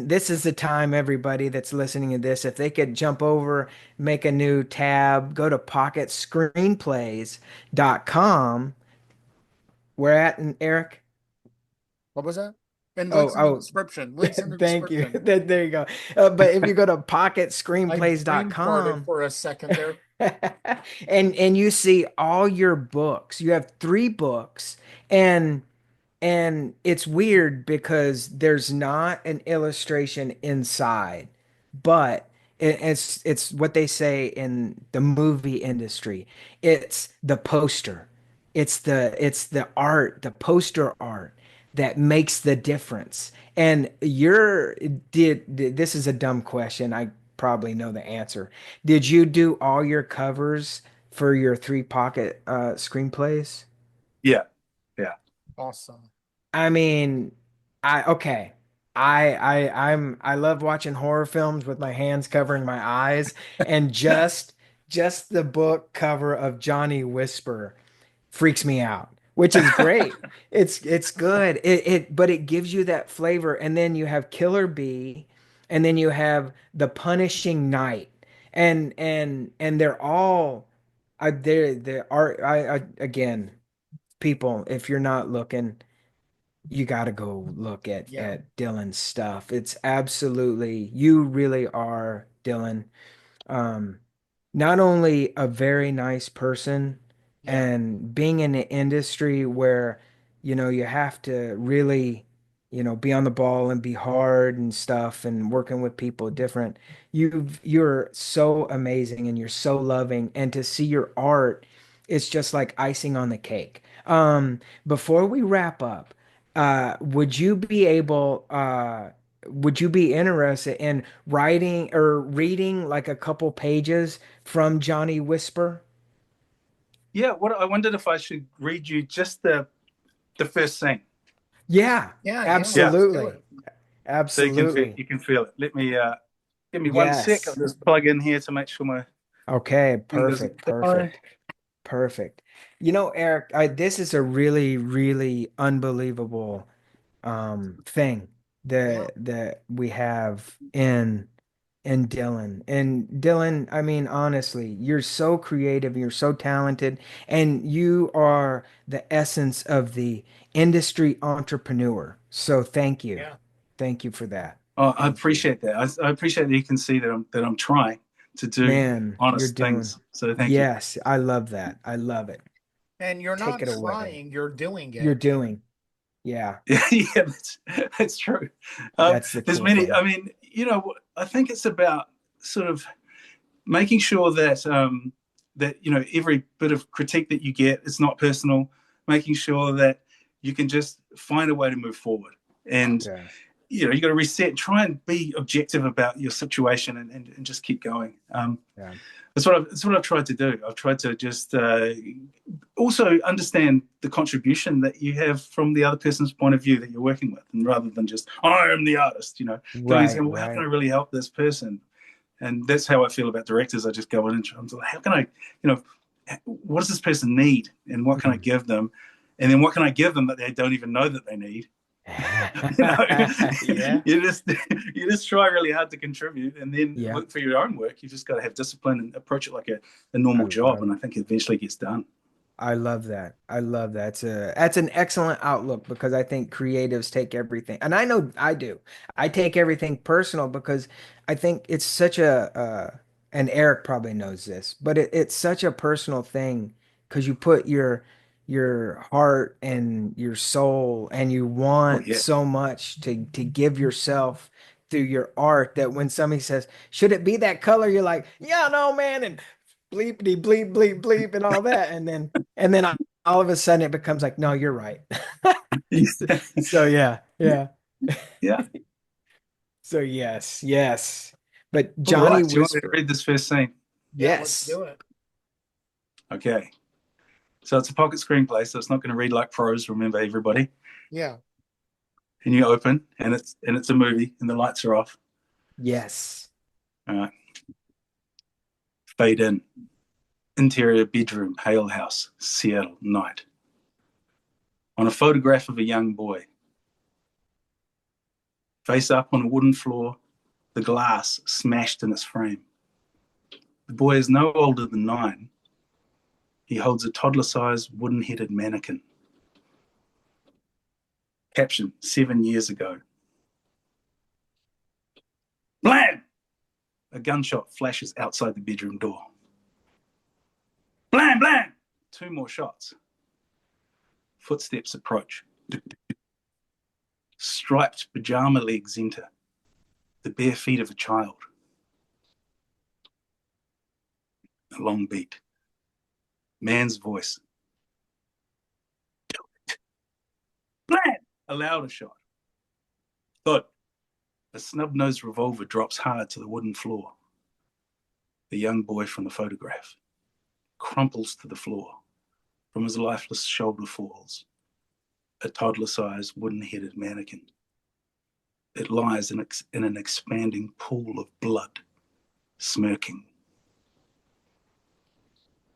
this is the time, everybody that's listening to this, if they could jump over, make a new tab, go to pocketscreenplays.com. Where at, Eric? What was that? And Oh, links in the oh, description. Links in the thank you. description. There you go. But if you go to I brain farted pocketscreenplays.com, for a second there. and you see all your books. You have 3 books, and it's weird because there's not an illustration inside, but it's what they say in the movie industry. It's the poster. It's the art, the poster art, that makes the difference. And this is a dumb question. I probably know the answer. Did you do all your covers for your 3 pocket screenplays? Yeah, yeah, Awesome. I mean, okay. I love watching horror films with my hands covering my eyes, and just the book cover of Johnny Whisper. freaks me out, which is great. It's good. But it gives you that flavor. And then you have Killer Bee, and then you have the Punishing Knight. And they're all they are I again, people, if you're not looking, you got to go look Yeah. at Dylan's stuff. It's absolutely, you really are, Dylan, um, not only a very nice person, Yeah. and being in an industry where, you have to really, be on the ball and be hard and stuff and working with people different. You're so amazing and you're so loving. And to see your art, it's just like icing on the cake. Before we wrap up, would you be interested in writing or reading like a couple pages from Johnny Whisper? Yeah, what I wondered if I should read you just the first scene. Yeah, Yeah. Yeah, Let's do absolutely. it. so Absolutely. you can feel it. Let me give me 1 sec. I'll Yes. just plug in here to make sure my Okay, thing doesn't perfect, die. perfect, perfect. Eric, this is a really, really unbelievable thing Yeah. that we have in Dylan. And Dylan, I mean, honestly, you're so creative, you're so talented, and you are the essence of the industry entrepreneur. So thank you. Yeah. Thank you for that. Oh, I Thank you. appreciate that. I appreciate that you can see that I'm trying to do Man, you're honest doing, things. So thank you. yes, I love that. I love it. And you're Take not it away. trying, you're doing You're it. doing. Yeah, Yeah, that's true. that's the There's cool many. I thing. mean, I think it's about sort of making sure that that every bit of critique that you get is not personal. Making sure that you can just find a way to move forward, and Yeah. you got to reset. Try and be objective about your situation, and just keep going. Yeah. That's what I've tried to do. I've tried to just also understand the contribution that you have from the other person's point of view that you're working with, and rather than just I am the artist, going and Right, saying, well, how can I right. really help this person? And that's how I feel about directors. I just go in and I'm like, how can I, what does this person need, and what can I Mm. give them, and then what can I give them that they don't even know that they need? you know, Yeah. you just try really hard to contribute, and then Yeah. for your own work, you just got to have discipline and approach it like a I, normal I job, and I think it eventually gets done. I love that. I love that. That's an excellent outlook because I think creatives take everything, and I know I do. I take everything personal because I think it's such and Eric probably knows this, but it's such a personal thing because you put your heart and your soul, and you Oh want yeah. so much to give yourself through your art that when somebody says, "Should it be that color?" You're like, "Yeah, no, man," and bleepity bleep bleep bleep and all that, and then all of a sudden it becomes like, no, you're right. So yeah, yeah. Yeah. So yes, yes. But All Johnny right. Do you want me to Whisper, read this first scene? Yeah, let's yes, do it. Okay. So it's a pocket screenplay, so it's not going to read like prose. Remember, everybody. Yeah. And you open, and it's a movie, and the lights are off. yes. All right. Fade in. Interior bedroom, Hale House, Seattle, night. On a photograph of a young boy, face up on a wooden floor, the glass smashed in its frame. The boy is no older than 9. He holds a toddler-sized wooden-headed mannequin. Caption: 7 years ago. Blam! A gunshot flashes outside the bedroom door. Blam, blam! 2 more shots. Footsteps approach. Striped pajama legs enter. The bare feet of a child. A long beat. Man's voice. Blam! A louder shot. Thud. A snub-nosed revolver drops hard to the wooden floor. The young boy from the photograph crumples to the floor. From his lifeless shoulder falls a toddler-sized wooden-headed mannequin. It lies in an expanding pool of blood, smirking.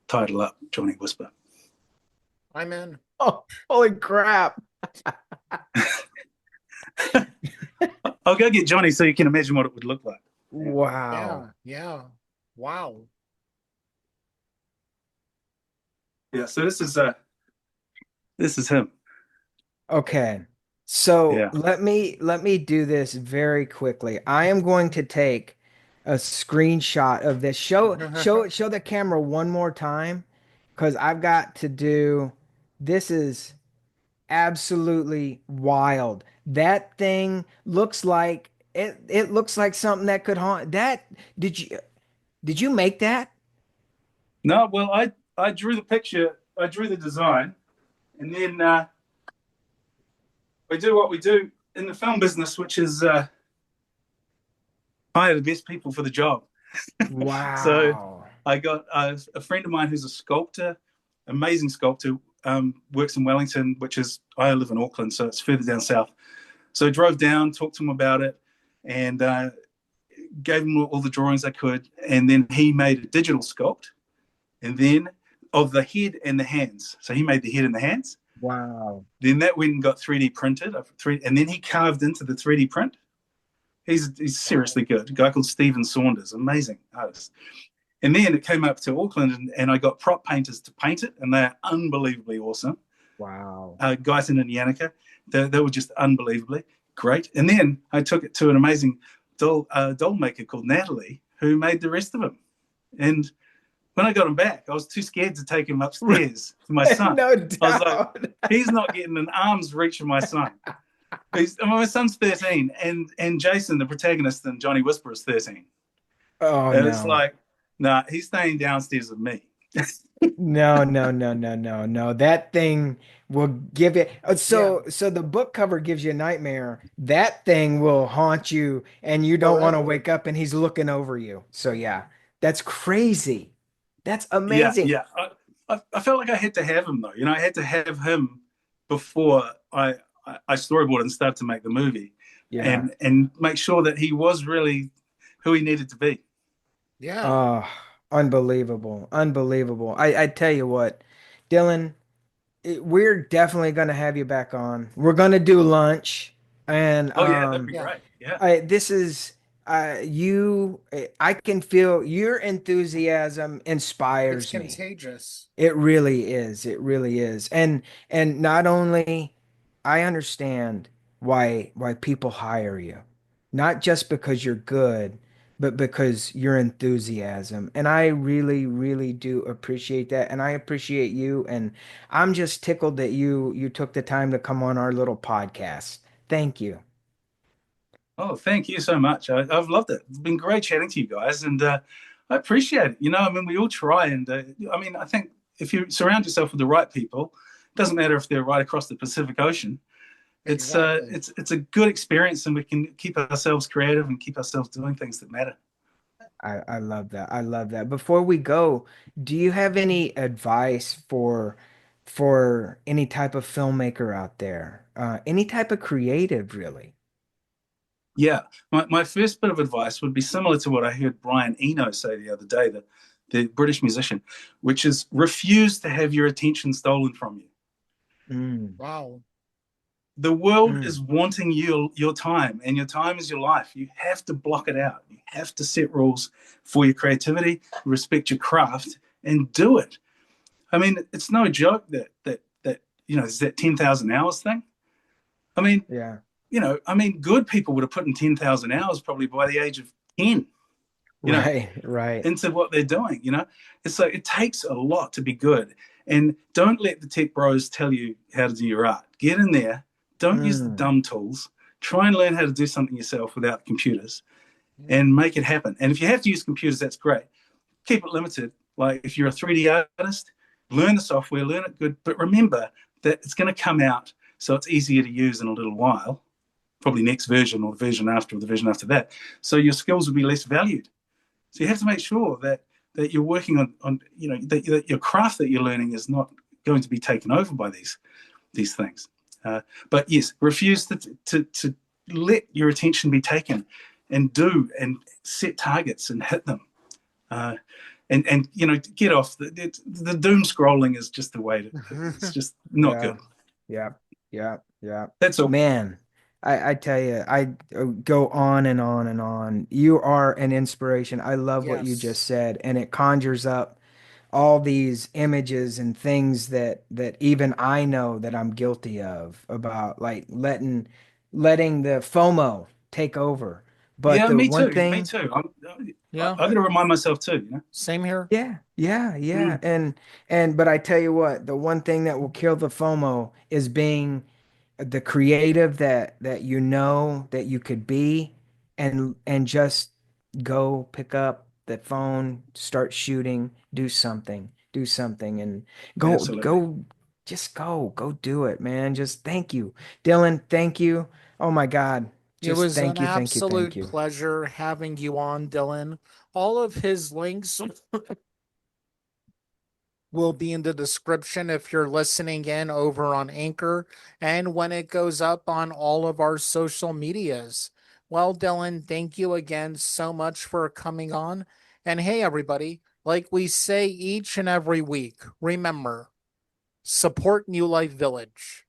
Title up, Johnny Whisper. I'm in. Oh, holy crap. I'll go get Johnny so you can imagine what it would look like. Yeah. Wow. Yeah, yeah. Wow. Yeah. So this is him. Okay. So Yeah. let me do this very quickly. I am going to take a screenshot of this. Show the camera one more time because I've got to do this is absolutely wild. That thing looks like it looks like something that could haunt that. Did you make that? No, well, I drew the picture, I drew the design, and then we do what we do in the film business, which is hire the best people for the job. So Wow. I got a friend of mine who's a sculptor, amazing sculptor, works in Wellington, which is I live in Auckland, so it's further down south. So I drove down, talked to him about it, and gave him all the drawings I could, and then he made a digital sculpt, and then of the head and the hands. So he made the head and the hands. Wow. Then that went and got 3D printed, and then he carved into the 3D print. He's seriously good. A guy called Stephen Saunders, amazing artist. And then it came up to Auckland, and I got prop painters to paint it, and they're unbelievably awesome. Wow. Guys in Yanaka, they were just unbelievably great. And then I took it to an amazing doll maker called Natalie, who made the rest of them. And when I got him back, I was too scared to take him upstairs to my son. No I was like, doubt. he's not getting an arm's reach of my son. My son's 13, and Jason, the protagonist, and Johnny Whisper is 13. Oh And it's no. like, nah, he's staying downstairs with me. No, no, no, no, no, no. That thing will give it. Yeah, So the book cover gives you a nightmare. That thing will haunt you, and you don't want to forever. wake up and he's looking over you. So yeah, that's crazy. That's Yeah, amazing. yeah. I felt like I had to have him though. I had to have him before I storyboard and start to make the movie, Yeah. and make sure that he was really who he needed to be. Yeah. Oh, unbelievable. Unbelievable. I tell you what, Dylan. We're definitely gonna have you back on. We're gonna do lunch, and Oh yeah, that'd be Yeah. great. Yeah. this is you. I can feel your enthusiasm It's inspires me. contagious. It really is. It really is. And not only I understand why people hire you. Not just because you're good, but because your enthusiasm. And I really, really do appreciate that. And I appreciate you. And I'm just tickled that you took the time to come on our little podcast. Thank you. Oh, thank you so much. I've loved it. It's been great chatting to you guys, and I appreciate it. I mean, we all try, and I think if you surround yourself with the right people, it doesn't matter if they're right across the Pacific Ocean. Exactly. It's a good experience, and we can keep ourselves creative and keep ourselves doing things that matter. I love that. I love that. Before we go, do you have any advice for any type of filmmaker out there? Any type of creative, really? Yeah, my first bit of advice would be similar to what I heard Brian Eno say the other day, the British musician, which is refuse to have your attention stolen from you. Mm, Wow. The world mm. is wanting your time, and your time is your life. You have to block it out. You have to set rules for your creativity, respect your craft, and do it. I mean, it's no joke that is that 10,000 hours thing. I mean, Yeah. good people would have put in 10,000 hours probably by the age of 10. You know, Right, right. into what they're doing. It's like it takes a lot to be good, and don't let the tech bros tell you how to do your art. Get in there. Don't use the Mm, dumb tools. Try and learn how to do something yourself without computers, and make it happen. And if you have to use computers, that's great. Keep it limited. Like if you're a 3D artist, learn the software, learn it good, but remember that it's going to come out, so it's easier to use in a little while. Probably next version, or the version after, or the version after that. So your skills will be less valued. So you have to make sure that you're working on that your craft that you're learning is not going to be taken over by these things. But yes, refuse to let your attention be taken, and do and set targets and hit them. Uh, and get off the doom scrolling is just the way to. It's just not Yeah. good. Yeah. Yeah. Yeah. That's all. Man, I tell you, I go on and on and on. You are an inspiration. I love what you just Yes. said, and it conjures up all these images and things that even I know that I'm guilty of about like letting the FOMO take over. But Yeah, the me one too. Me thing, too. Yeah. I got to remind myself too. Same here. yeah, yeah, yeah. Mm, And but I tell you what, the one thing that will kill the FOMO is being the creative that you know that you could be and just go pick up the phone, start shooting, do something and absolutely. go just go do it, man. Just thank you. Dylan, thank you. Oh my God. It Just was an thank you, thank you, thank absolute you. pleasure having you on, Dylan. All of his links will be in the description if you're listening in over on Anchor and when it goes up on all of our social medias. Well, Dylan, thank you again so much for coming on. And hey, everybody, like we say each and every week, remember, support New Life Village.